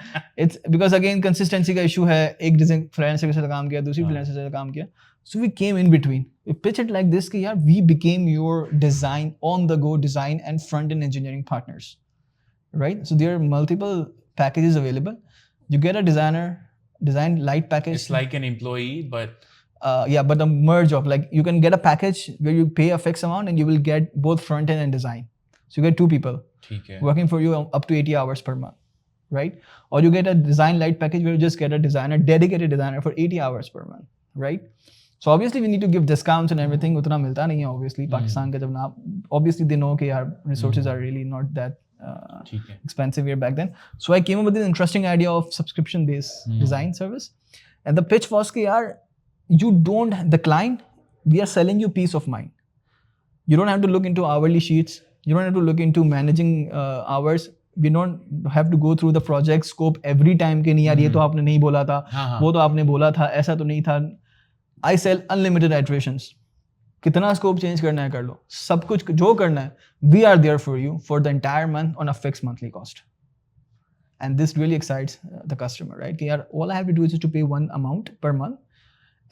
it's because again, consistency का issue है. एक freelancer के साथ काम किया, दूसरी freelancer के साथ काम किया. So we came in between. We pitched it like this कि यार, we became your design, on-the-go design and front-end engineering partners, right? So there are multiple packages available. You get a design light package. It's like an employee, but but a merge of like you can get a package where you pay a fixed amount and you will get both front end and design. So you get 2 people working for you up to 80 hours per month, right? Or you get a design light package where you just get a designer, dedicated designer for 80 hours per month, right? So obviously we need to give discounts and everything. उतना मिलता नहीं है obviously. Pakistan का जब ना obviously they know कि यार resources are really not that expensive here back then. So I came up with this interesting idea of subscription based design service, and the pitch was कि यार you don't, the client, we are selling you peace of mind. You don't have to look into hourly sheets. You don't have to look into managing hours. We don't have to go through the project scope every time कि नहीं यार ये तो आपने नहीं बोला था, वो तो आपने बोला था, ऐसा तो नहीं था. I sell unlimited iterations. कितना scope change करना है कर लो. सब कुछ जो करना है, we are there for you for the entire month on a fixed monthly cost. And this really excites the customer, right? कि यार all I have to do is just to pay one amount per month.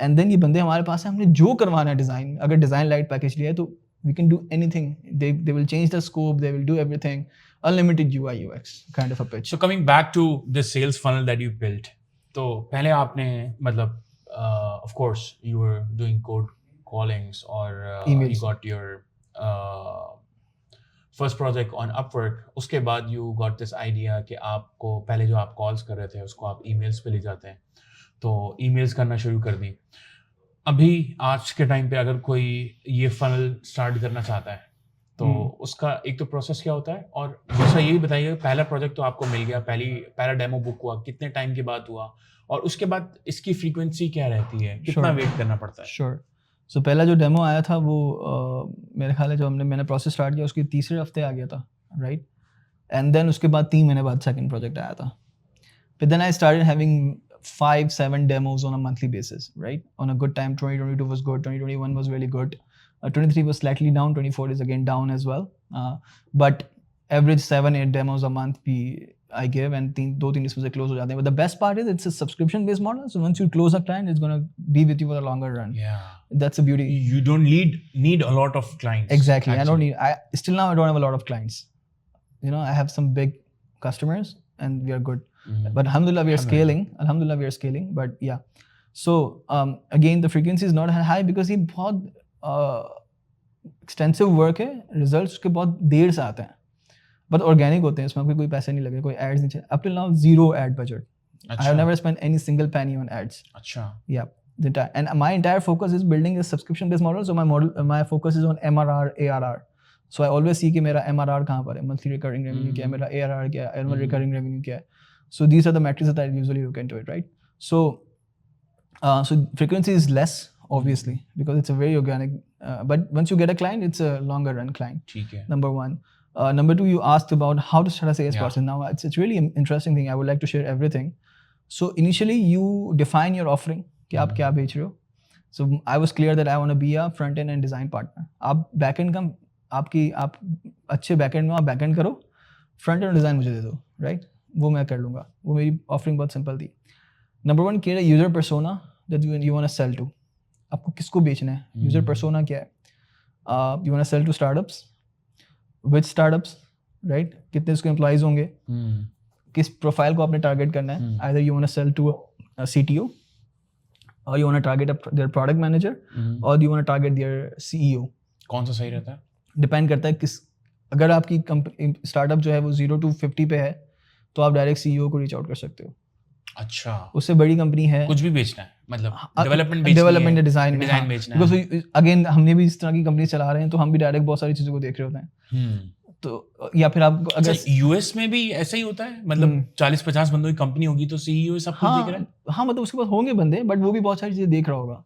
And then ये बंदे हमारे पास हैं, हमने जो करवाना है डिज़ाइन, अगर डिज़ाइन लाइट पैकेज लिया है तो we can do anything. They will change the scope, they will do everything. Unlimited UI UX kind of a pitch. So coming back to the sales funnel that you built, तो पहले आपने मतलब of course you were doing cold callings or you got your first project on Upwork. उसके बाद you got this idea कि आपको पहले जो आप calls कर रहे थे उसको आप emails पे ले जाते हैं, तो ईमेल्स करना शुरू कर दी. अभी आज के टाइम पे अगर कोई ये फनल स्टार्ट करना चाहता है तो उसका एक तो प्रोसेस क्या होता है, और दूसरा ये भी बताइए पहला प्रोजेक्ट तो आपको मिल गया, पहला डेमो बुक हुआ, कितने टाइम के बाद हुआ, और उसके बाद इसकी फ्रीक्वेंसी क्या रहती है, कितना वेट करना पड़ता है? श्योर. सो पहला जो डेमो आया था वो मेरे ख्याल है जो मैंने प्रोसेस स्टार्ट किया उसके तीसरे हफ्ते आ गया था, राइट? एंड देन उसके बाद 3 महीने बाद सेकंड प्रोजेक्ट आया था. फिर then I started having 5-7 demos on a monthly basis, right? On a good time, 2022 was good, 2021 was really good, 23 was slightly down, 24 is again down as well. But average 7-8 demos a month I give, and 2-3 इसमें से close हो जाते हैं. But the best part is it's a subscription based model, so once you close a client, it's going to be with you for a longer run. Yeah, that's the beauty. You don't need a lot of clients. Exactly. Actually. Still now I don't have a lot of clients. You know, I have some big customers and we are good. But alhamdulillah we are scaling. But yeah, So again, the frequency is not high because ये बहुत extensive work है, results उसके बहुत देर से आते हैं, but organic होते हैं, इसमें आपके कोई पैसे नहीं लगे, कोई एड्स नहीं चाहिए. Up till now zero ad budget. I have never spent any single penny on ads. अच्छा. Yeah. And my entire focus is building a subscription based model. So my focus is on MRR, ARR. So I always see कि मेरा MRR कहाँ पर है, monthly recurring revenue क्या है, मेरा ARR क्या है, annual recurring revenue क्या है. So these are the metrics that I usually look into it, right? So frequency is less, obviously, because it's a very organic. But once you get a client, it's a longer run client. ठीक है. Number one. Number two, you asked about how to start a sales process. Now, it's really an interesting thing. I would like to share everything. So initially, you define your offering. कि आप क्या बेच रहे हो. So I was clear that I want to be a front end and design partner. आप back end का आप अच्छे back end में आप back end करो, front end और design मुझे दे दो, right? वो मैं कर लूँगा. वो मेरी offering बहुत simple थी. Number one, create a user persona that you want to sell to. आपको किसको बेचना है? User persona क्या है? You want to sell to startups? Which startups, right? कितने उसके एम्प्लॉइज होंगे, किस प्रोफाइल को आपने टारगेट करना है. Either you want to sell to a CTO, or you want to target their product manager, or you want to target their CEO. कौन सा सही रहता है? डिपेंड करता है किस. अगर आपकी स्टार्टअप जो है वो 0 to 50 पे है, तो आप डायरेक्ट CEO को रीच आउट कर सकते हो. अच्छा. उससे बड़ी कंपनी है, कुछ भी बेचना है, मतलब डेवलपमेंट डिजाइन बेचना है. बिकॉज अगेन हमने भी इस तरह की कंपनी चला रहे हैं, तो हम भी डायरेक्ट बहुत सारी चीजों को देख रहे होते हैं. तो या फिर आप अगर यूएस में भी ऐसा ही होता है, मतलब 40-50 बंदों की कंपनी होगी तो सीईओ सब कुछ देख रहा है. हाँ, मतलब उसके पास होंगे बंदे, बट वो भी बहुत सारी चीजें देख रहा होगा.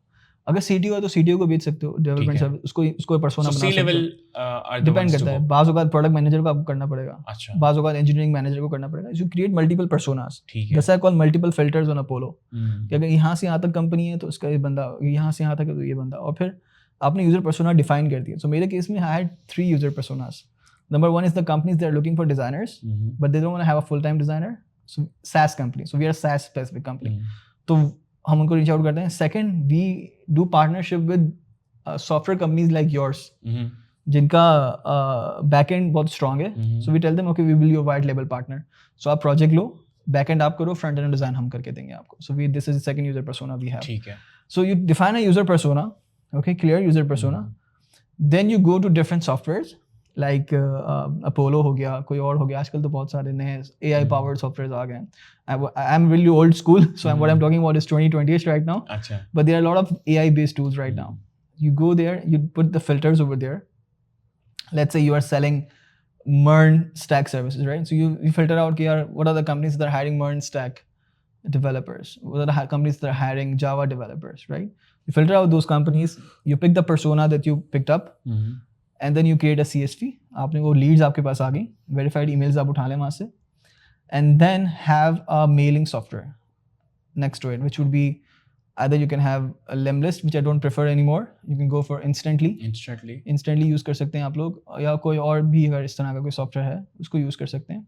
अगर CTO है तो CTO को बेच सकते हो, डेवलपमेंट सर्विस उसको पर्सोना बना सकते हो. डिपेंड करता है. बाज़ औक़ात प्रोडक्ट मैनेजर को आपको करना पड़ेगा. अच्छा. बाज़ औक़ात इंजीनियरिंग मैनेजर को करना पड़ेगा. You create multiple personas. ठीक है. जैसा call multiple filters on Apollo. कि अगर यहाँ से यहाँ तक कंपनी है तो उसका ये बंदा, यहाँ से यहाँ तक है तो ये बंदा, और फिर आपने यूजर पर्सोना डिफाइन कर दिया. सो मेरे केस में I had 3 user personas. Number one is the companies that are looking for designers, but they don't want to have a full-time designer. So SaaS company. So we are a SaaS specific company. तो हम उनको reach out करते हैं. Second, we do partnership with software companies like yours, जिनका backend बहुत strong है. So we tell them, okay, we will be your white label partner. So आप project लो, backend आप करो, front end design हम करके देंगे आपको. So this is the second user persona we have. ठीक है. So you define a user persona, okay, clear user persona. Then you go to different softwares. Like Apollo हो गया, कोई और हो गया. आजकल तो बहुत सारे नए AI पावर्ड सॉफ्टवेयर आ गए हैं. I am really old school, so what I am talking about is 2020 right now. अच्छा. But there are lot of AI based tools right now. You go there, you put the filters over there. Let's say you are selling MERN stack services, right? So you filter out कि यार what are the companies that are hiring MERN stack developers? What are the companies that are hiring Java developers, right? You filter out those companies, you pick the persona that you picked up, and then you create a CSV. आपने वो leads आपके पास आ गई, verified emails आप उठा लें वहाँ से, and then have a mailing software next to it, which would be either you can have a Lemlist, which I don't prefer anymore. You can go for Instantly use कर सकते हैं आप लोग, या कोई और भी अगर इस तरह का कोई सॉफ्टवेयर है उसको यूज़ कर सकते हैं.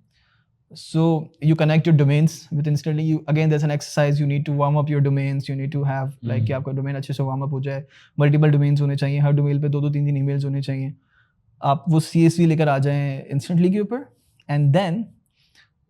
So you connect your domains with Instantly. Again, there's an exercise. You need to warm up your domains. You need to have like कि आपका domain अच्छे से warm up हो जाए. Multiple domains होने चाहिए. हर domain पे 2-3 emails होने चाहिए. आप वो CSV लेकर आ जाएं Instantly के ऊपर, and then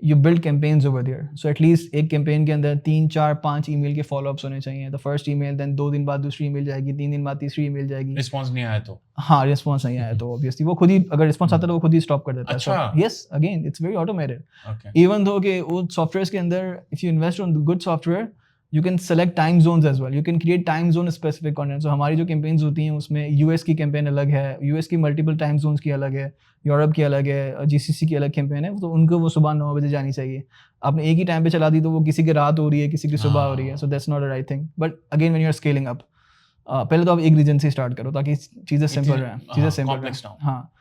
you build campaigns over there. So at least एक campaign के अंदर 3-4-5 email के follow-ups होने चाहिए. The first email, then 2 दिन बाद दूसरी email जाएगी, 3 दिन बाद तीसरी email जाएगी. Response नहीं आया तो? हाँ, response नहीं आया तो obviously वो खुद ही, अगर response आता है तो वो खुद ही stop कर देता है. अच्छा. Yes, again, it's very automated. Okay. Even though के वो softwares के अंदर, if you invest on good software, you can select time zones as well. You can create time zone specific content. So हमारी जो campaigns होती हैं उसमें US की campaign अलग है, US की multiple time zones की अलग है, यूरोप की अलग है, GCC की अलग campaign है, तो उनको वो सुबह 9 बजे जानी चाहिए. आपने एक ही टाइम पे चला दी तो वो किसी की रात हो रही है, किसी की सुबह हो रही है. So that's not a right thing. But again, when you are scaling up, पहले तो आप एक रीजन से स्टार्ट करो ताकि चीज़ें सिंपल रहें, चीज़ें सिंपल रहें. हाँ,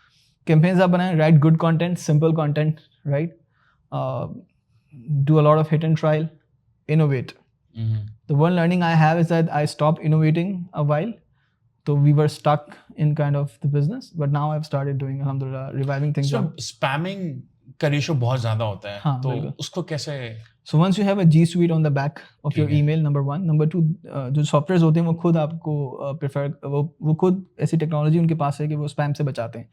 campaigns आप बनाएं, write good content, simple content, right? Do a lot of hit and trial, innovate. The one learning I have is that I stopped innovating a while. So we were stuck in kind of the business, but now I've started doing, alhamdulillah, reviving things. So spamming का ratio बहुत ज़्यादा होता है, हाँ, तो उसको कैसे? So once you have a G Suite on the back of your email, number one, number two, जो सॉफ्टवेयर होते हैं वो खुद आपको प्रेफर, वो खुद ऐसी टेक्नोलॉजी उनके पास है कि वो स्पैम से बचाते हैं,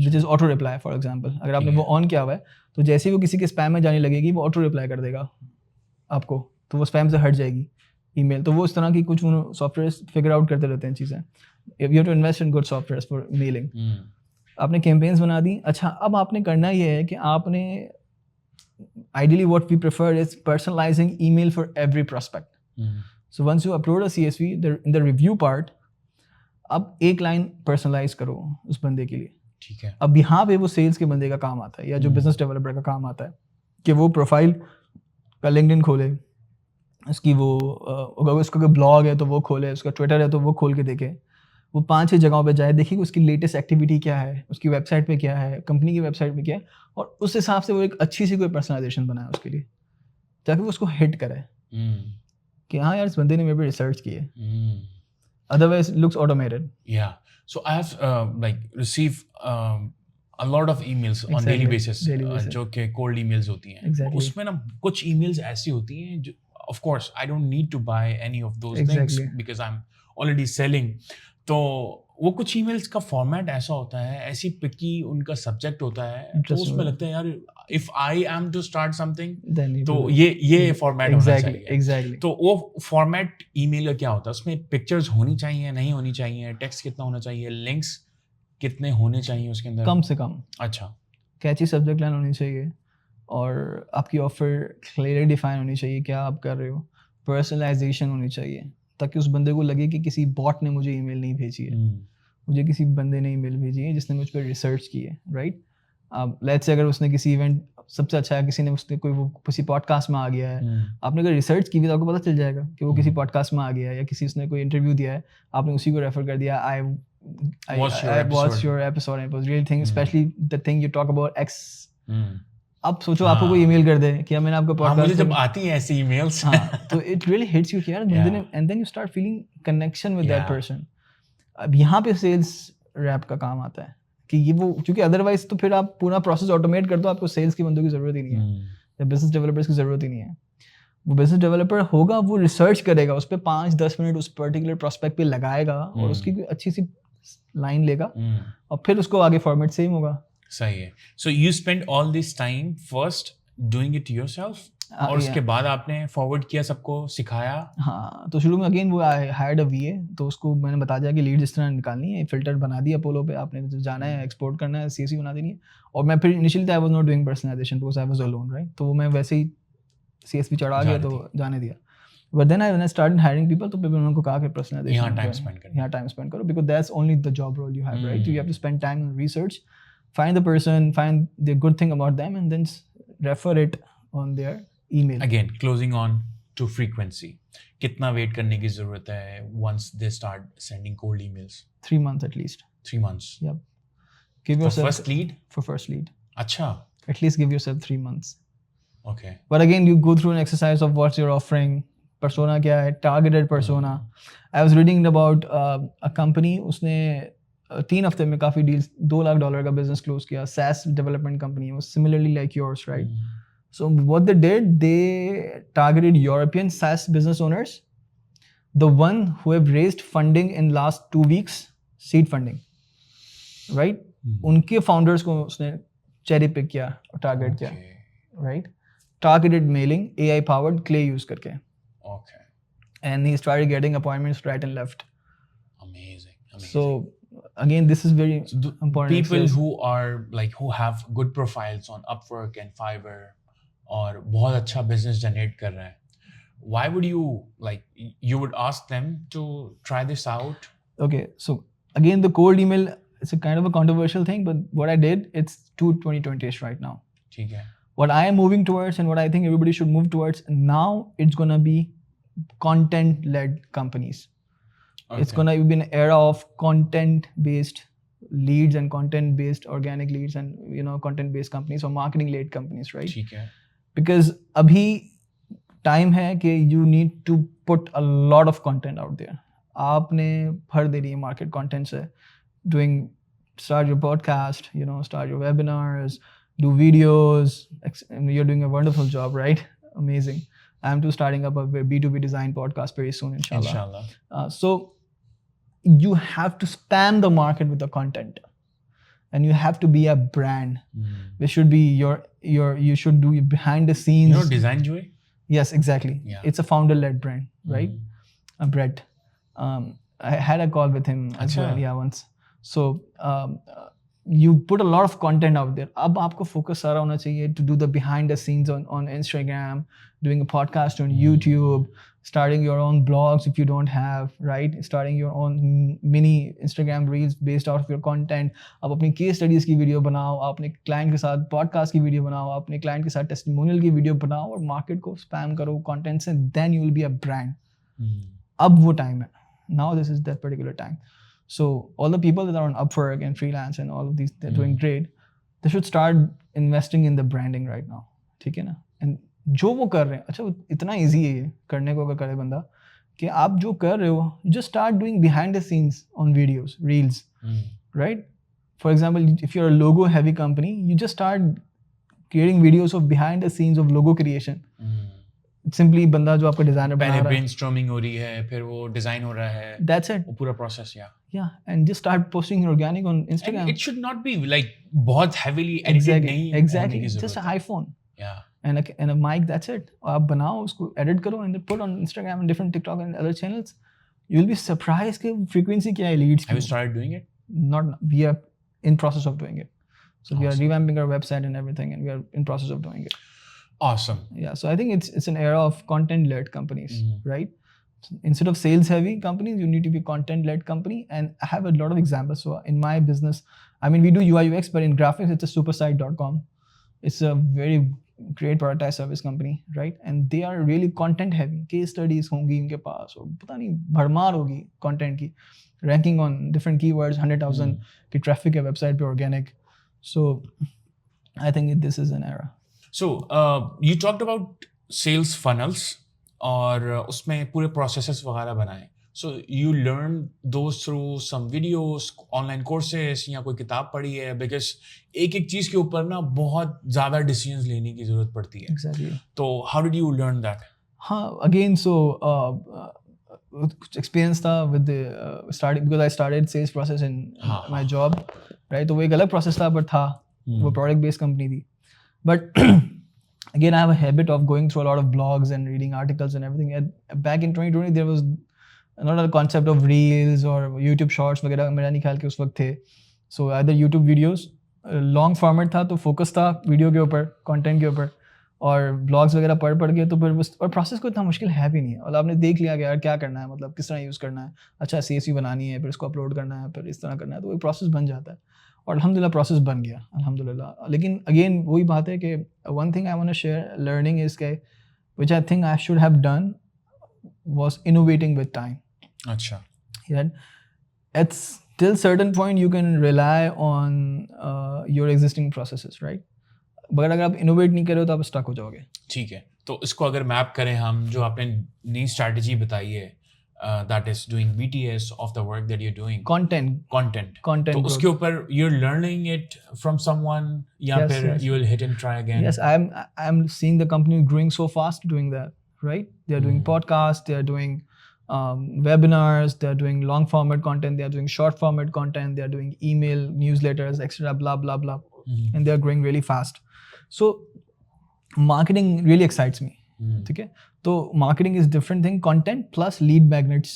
which is auto reply for example. अगर आपने वो ऑन किया हुआ है तो जैसे ही वो किसी के स्पैम में जाने लगेगी वो ऑटो रिप्लाई कर देगा आपको, तो वो स्पैम से हट जाएगी. ईमेल, तो वो इस तरह की कुछ सॉफ्टवेयर फिगर आउट करते रहते हैं चीज़ें. You have to invest in good software for mailing. आपने कैंपेन्स बना दी. अच्छा, अब आपने करना ये है कि आपने ideally what we prefer is personalizing email for every prospect. So once you upload a CSV, in the review part, अब एक लाइन पर्सनलाइज करो उस बंदे के लिए. ठीक है. अब यहाँ पे वो सेल्स के बंदे का काम आता है या जो बिजनेस डेवलपर का काम आता है कि वो प्रोफाइल का लिंक्डइन खोले, उसकी वो अगर उसका कोई ब्लॉग है तो वो खोले, उसका ट्विटर है तो वो खोल के देखे, वो 5-6 जगहों पे जाए, देखिए उसकी लेटेस्ट एक्टिविटी क्या है, उसकी वेबसाइट पे क्या है, कंपनी की वेबसाइट पे क्या है, और उस हिसाब से वो एक अच्छी सी कोई पर्सनलाइजेशन बनाए उसके लिए ताकि वो उसको हिट करे कि हाँ यार इस बंदे ने मेरे पे रिसर्च की है. Otherwise looks automated. Yeah. So I have like receive a lot of emails on Exactly. daily basis, Daily basis. जो कि cold emails होती हैं. Exactly. उसमें ना कुछ emails ऐसी होती हैं जो of course I don't need to buy any of those Exactly. things because I'm already selling. तो वो कुछ emails का format ऐसा होता है, ऐसी picky उनका subject होता है, तो Interesting. उसमें लगता है यार if I am to start something Then you तो do. ये format होना Exactly. चाहिए. Exactly. तो वो फॉर्मेट ईमेल का क्या होता है? उसमें पिक्चर्स होनी चाहिए, नहीं होनी चाहिए, टेक्स्ट कितना होना चाहिए, लिंक्स कितने होने चाहिए उसके अंदर? कम से कम. अच्छा. कैची सब्जेक्ट लाइन होनी चाहिए और आपकी ऑफर क्लियरली डिफाइन होनी चाहिए क्या आप कर रहे हो. पर्सनलाइजेशन होनी चाहिए ताकि उस बंदे को लगे कि किसी बॉट ने मुझे ईमेल नहीं भेजी है, मुझे किसी बंदे ने ईमेल भेजी है जिसने मुझ पर रिसर्च की है. राइट. अब लेट्स से अगर उसने किसी इवेंट, सबसे अच्छा है किसी ने उसने कोई वो किसी पॉडकास्ट में आ गया है, आपने अगर रिसर्च की भी तो आपको पता चल जाएगा कि वो किसी पॉडकास्ट में आ गया है या किसी उसने कोई इंटरव्यू दिया है, आपने उसी को रेफर कर दिया. I watched your episode and it was really thing, especially the thing you talk about X. अब सोचो आपको कोई ईमेल कर दे कि यार मैंने आपका हाँ, मुझे पॉडकास्ट जब आती हैं ऐसी ईमेल्स हाँ, तो इट रियली हिट्स यू कि यार बंदे ने, and then you start feeling connection with that Yeah. Person. अब यहाँ पे सेल्स रैप का काम आता है कि ये वो, क्योंकि अदरवाइज तो फिर आप पूरा प्रोसेस ऑटोमेट कर दो, आपको सेल्स के बंदों की जरूरत ही नहीं है या बिजनेस डेवलपर्स की जरूरत ही नहीं है. वो बिजनेस डेवलपर होगा, वो रिसर्च करेगा, उस पर 5-10 मिनट उस पर्टिकुलर प्रोस्पेक्ट पे लगाएगा और उसकी कोई अच्छी सी लाइन लेगा और फिर उसको आगे फॉर्मेट सेम होगा. सही है. So you spend all this time first doing it yourself और उसके बाद आपने फॉरवर्ड किया, सबको सिखाया? हाँ, तो शुरू में अगेन वो हायर्ड अ वीए, तो उसको मैंने बता दिया कि लीड जिस तरह निकालनी है, फिल्टर बना दिया अपोलो पे, आपने जब जाना है एक्सपोर्ट करना है, सीएसवी बना देनी है. और मैं फिर initially I was not doing personalization because I was alone, right. तो मैं वैसे ही सीएसवी चढ़ा गया तो जाने दिया. But then I started hiring people, तो फिर मैंने उनको कहा कि पर्सनलाइजेशन यहाँ टाइम स्पेंड करो because that's only the job role you have, right. You have to spend time on research, find the person, find the good thing about them, and then refer it on their email. Again, closing on to frequency. कितना wait करने की जरूरत है once they start sending cold emails? 3 months at least. 3 months. Yep. Give For yourself first lead? For first lead. अच्छा. At least give yourself 3 months. Okay. But again, you go through an exercise of what you're offering. Persona क्या है? Targeted persona. I was reading about a company. उसने 3 हफ्ते में काफ़ी deals, $2 lakh का business close किया. SaaS development company was similarly like yours, right? So what they did, they targeted European SaaS business owners, the one who have raised funding in last 2 weeks, seed funding, right? उनके founders को उसने cherry pick किया और target किया, right? Targeted mailing, AI powered Clay use करके. Okay. And he started getting appointments right and left. Amazing. So again, this is very important. People exercise. who are like who have good profiles on Upwork and Fiverr और बहुत अच्छा business generate कर रहे हैं, why would you like you would ask them to try this out? Okay, so again, the cold email, it's a kind of a controversial thing, but what I did, it's too 2020ish right now. ठीक है. What I am moving towards and what I think everybody should move towards now, it's gonna be content-led companies. Okay. It's gonna be an era of content-based leads and content-based organic leads and content-based companies or marketing-led companies, right? ठीक है. Because अभी time है कि you need to put a lot of content out there. आपने भर देनी है market content से. Start your podcast, start your webinars, do videos. You're doing a wonderful job, right? Amazing. I'm too starting up a B2B design podcast very soon, inshallah. So you have to spam the market with the content, and you have to be a brand. This should be you should do behind the scenes. Design जो है? Yes, exactly. Yeah. It's a founder-led brand, right? Brett. I had a call with him as Achha. well, yeah, once. So you put a lot of content out there. अब आपको focus सारा होना चाहिए to do the behind the scenes on Instagram, doing a podcast on YouTube, starting your own blogs if you don't have, right? Starting your own mini Instagram reels based out of your content. आप अपनी case studies की video बनाओ, आप अपने client के साथ podcast की video बनाओ, आप अपने client के साथ testimonial की वीडियो बनाओ और market को spam करो content से, then you will be a brand. अब वो time है. Now this is that particular time. So all the people that are on Upwork and freelance and all of these, they're doing great. They should start investing in the branding right now. ठीक है ना? And जो वो कर रहे हैं, अच्छा इतना easy है ये करने को अगर करे बंदा कि आप जो कर रहे हो, just start doing behind the scenes on videos, reels, right? For example, if you're a logo heavy company, you just start creating videos of behind the scenes of logo creation. Simply बंदा जो आपका designer बना पहले रहा है, brainstorming हो रही है, फिर वो डिजाइन हो रहा है, that's it. वो पूरा प्रोसेस या Yeah, and just start posting organic on Instagram. It should not be like बहुत heavily edited Exactly, नहीं exactly. होने की Just जरूरत an है. iPhone Yeah. and a mic. That's it. आप बनाओ उसको, edit करो and then put on Instagram and different TikTok and other channels. You'll be surprised कि frequency क्या है leads Have you की. started doing it? Not we are in process of doing it. So we are Awesome. revamping our website and everything, and we are in process of doing it. Awesome. Yeah. So I think it's an era of content-led companies, right? Instead of sales-heavy companies, you need to be content-led company. And I have a lot of examples. So in my business, I mean, we do UI UX, but in graphics, it's a supersite.com. It's a very great productized service company, right? And they are really content-heavy. Case studies होंगी उनके पास और पता नहीं भरमार होगी content की. Ranking on different keywords, 100,000 की traffic है website पे organic. So I think this is an era. So you talked about sales funnels और उसमें पूरे processes वगैरह बनाए. So you learned those through some videos, online courses या कोई किताब पढ़ी है, because एक चीज़ के ऊपर ना बहुत ज़्यादा decisions लेने की ज़रूरत पड़ती है. Exactly. तो how did you learn that? हाँ, again, so कुछ experience था with the starting, because I started sales process in my job, right? तो वो एक अलग process था, but था वो product based company थी. But again, I have a habit of going through a lot of blogs and reading articles and everything. And back in 2020, there was not a concept of reels or YouTube shorts वगैरह मेरा नहीं ख्याल कि उस वक्त थे. So either YouTube videos, long format था तो focus था video के ऊपर, content के ऊपर, और blogs वगैरह पढ़ के तो फिर और process को इतना मुश्किल है भी नहीं है. और आपने देख लिया कि यार क्या करना है, मतलब किस तरह यूज़ करना है, अच्छा CSV बनानी है, फिर इसको अपलोड करना है, फिर इस तरह करना है, तो वो प्रोसेस बन जाता है. और अल्हम्दुलिल्लाह प्रोसेस बन गया, अल्हम्दुलिल्लाह. लेकिन अगेन वही बात है कि one thing I want to share learning is के which I think I should have done was innovating with time. अच्छा. At till certain point you can rely on your existing processes, right? मगर अगर आप innovate नहीं करो तो आप stuck हो जाओगे. ठीक है. तो इसको अगर मैप करें हम, जो आपने नई स्ट्रैटेजी बताई है, that is doing BTS of the work that you're doing. Content तो growth. उसके ऊपर you're learning it from someone या Yes, फिर yes. you will hit and try again. Yes, I'm seeing the company growing so fast doing that, right? They're doing podcasts, they're doing webinars, they're doing long format content, they're doing short format content, they're doing email newsletters, etc. blah blah blah, and they're growing really fast. So marketing really excites me. ठीक है. तो marketing is different thing. Content plus lead magnets,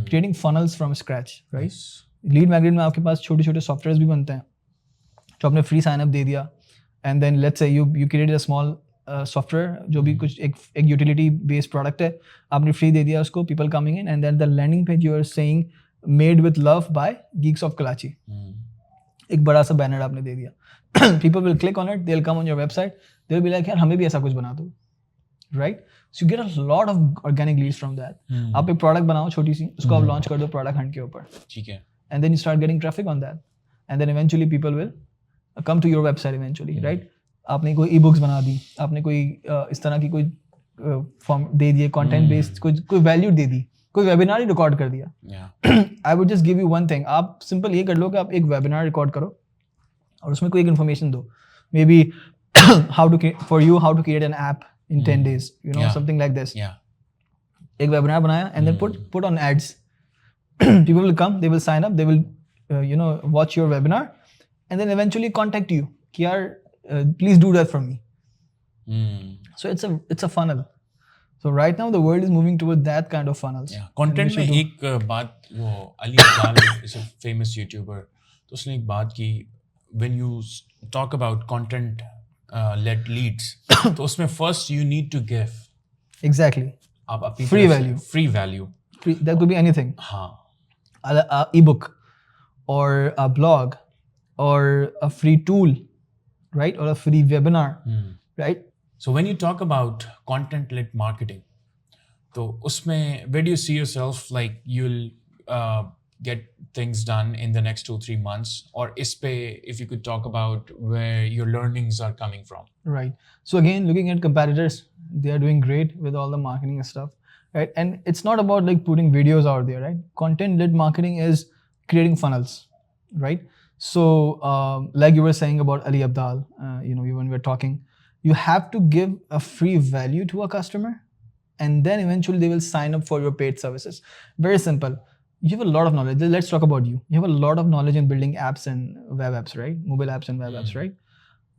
creating funnels from scratch, right? Lead magnet में आपके पास छोटे छोटे softwares भी बनते हैं जो आपने फ्री साइन अप दे दिया, and then let's say you created a small software जो भी कुछ एक utility based product है, आपने फ्री दे दिया उसको, people coming in, and then the landing page you are saying made with love by Geeks of Karachi, एक बड़ा सा बैनर आपने दे दिया. People will click on it, they'll come on your website, they'll be like यार हमें भी ऐसा कुछ बना दो, right? So you get a lot of organic leads from that. आप एक product बनाओ छोटी सी, उसको आप launch कर दो product hunt के ऊपर, ठीक है. and then you start getting traffic on that, and then eventually people will come to your website eventually, right? आपने कोई e-books बना दी, आपने कोई इस तरह की कोई फॉर्म दे दिए, कंटेंट बेस्ड कोई वैल्यू दे दी, कोई वेबिनार ही रिकॉर्ड कर दिया. I would just give you one thing. आप सिंपल ये कर लो कि आप एक वेबिनार रिकॉर्ड करो और उसमें कोई एक इन्फॉर्मेशन दो, maybe how to create an app in 10 days, you know, something like this. एक वेबिनार बनाया and then put on ads. People will come, they will sign up, they will watch your webinar and then eventually contact you कि यार please do that for me, So it's a funnel. So right now the world is moving toward that kind of funnels. Content में एक बात, वो Ali Abdaal is a famous YouTuber, तो उसने एक बात की, when you talk about content led leads, तो उसमें first you need to give Exactly. आप अपनी Free value. Free value. That could be anything. हाँ, A ebook or a blog or a free tool, right? Or a free webinar, right? so when you talk about content led marketing, तो उसमें where do you see yourself, like you'll get things done in the next 2-3 months, or इस पे if you could talk about where your learnings are coming from? Right. So again, looking at competitors, they are doing great with all the marketing and stuff, right? And it's not about like putting videos out there, right? Content-led marketing is creating funnels, right? So like you were saying about Ali Abdal, when we were talking, you have to give a free value to a customer, and then eventually they will sign up for your paid services. Very simple. You have a lot of knowledge. Let's talk about you. You have a lot of knowledge in building apps and web apps, right? Mobile apps and web apps, right?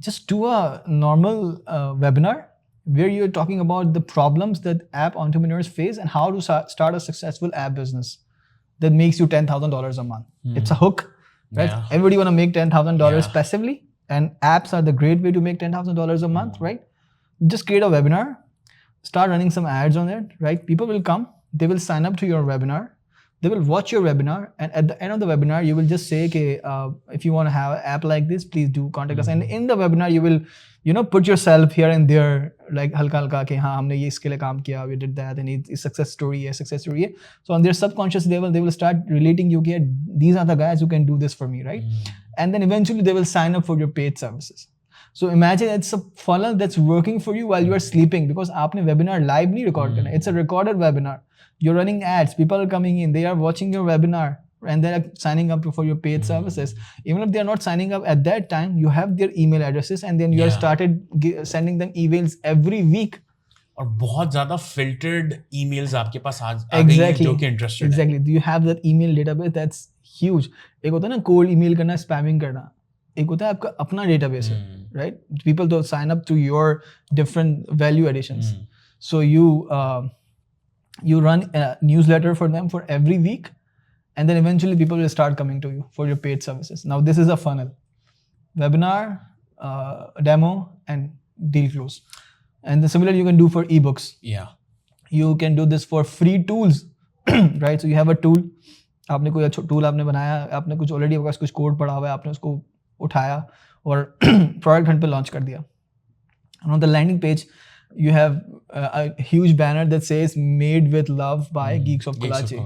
Just do a normal webinar where you're talking about the problems that app entrepreneurs face and how to start a successful app business that makes you $10,000 a month. It's a hook, right? Yeah. Everybody want to make $10,000 Yeah. passively, and apps are the great way to make $10,000 a month, right? Just create a webinar, start running some ads on it, right? People will come, they will sign up to your webinar, they will watch your webinar, and at the end of the webinar, you will just say, okay, if you want to have an app like this, please do contact us. And in the webinar, you will, put yourself here and there, like halka ke haan humne ye iske liye kaam kiya, we did that, and it's success story hai. So on their subconscious level, they will start relating you, okay, these are the guys who can do this for me, right? And then eventually they will sign up for your paid services. So imagine it's a funnel that's working for you while you are sleeping, because aapne webinar live nahi record karna. It's a recorded webinar. You're running ads, people are coming in, they are watching your webinar, and they are signing up for your paid services. Even if they are not signing up at that time, you have their email addresses, and then you are started sending them emails every week. और बहुत ज़्यादा filtered emails आपके पास आ गई हैं जो कि interested हैं. Exactly. Do you have that email database? That's huge. एक होता है ना cold email करना, spamming करना. एक होता है आपका अपना database है, right? People don't sign up to your different value additions. So you run a newsletter for them for every week, and then eventually people will start coming to you for your paid services. Now this is a funnel: webinar, demo, and deal close. And the similar you can do for ebooks. Yeah. You can do this for free tools, right? So you have a tool, आपने कोई tool आपने बनाया, आपने कुछ already आपके पास कुछ code पड़ा हुआ है, आपने उसको उठाया और प्रोडक्ट हंट पे लॉन्च कर दिया. And on the landing page, you have a huge banner that says "Made with Love by Geeks of Karachi."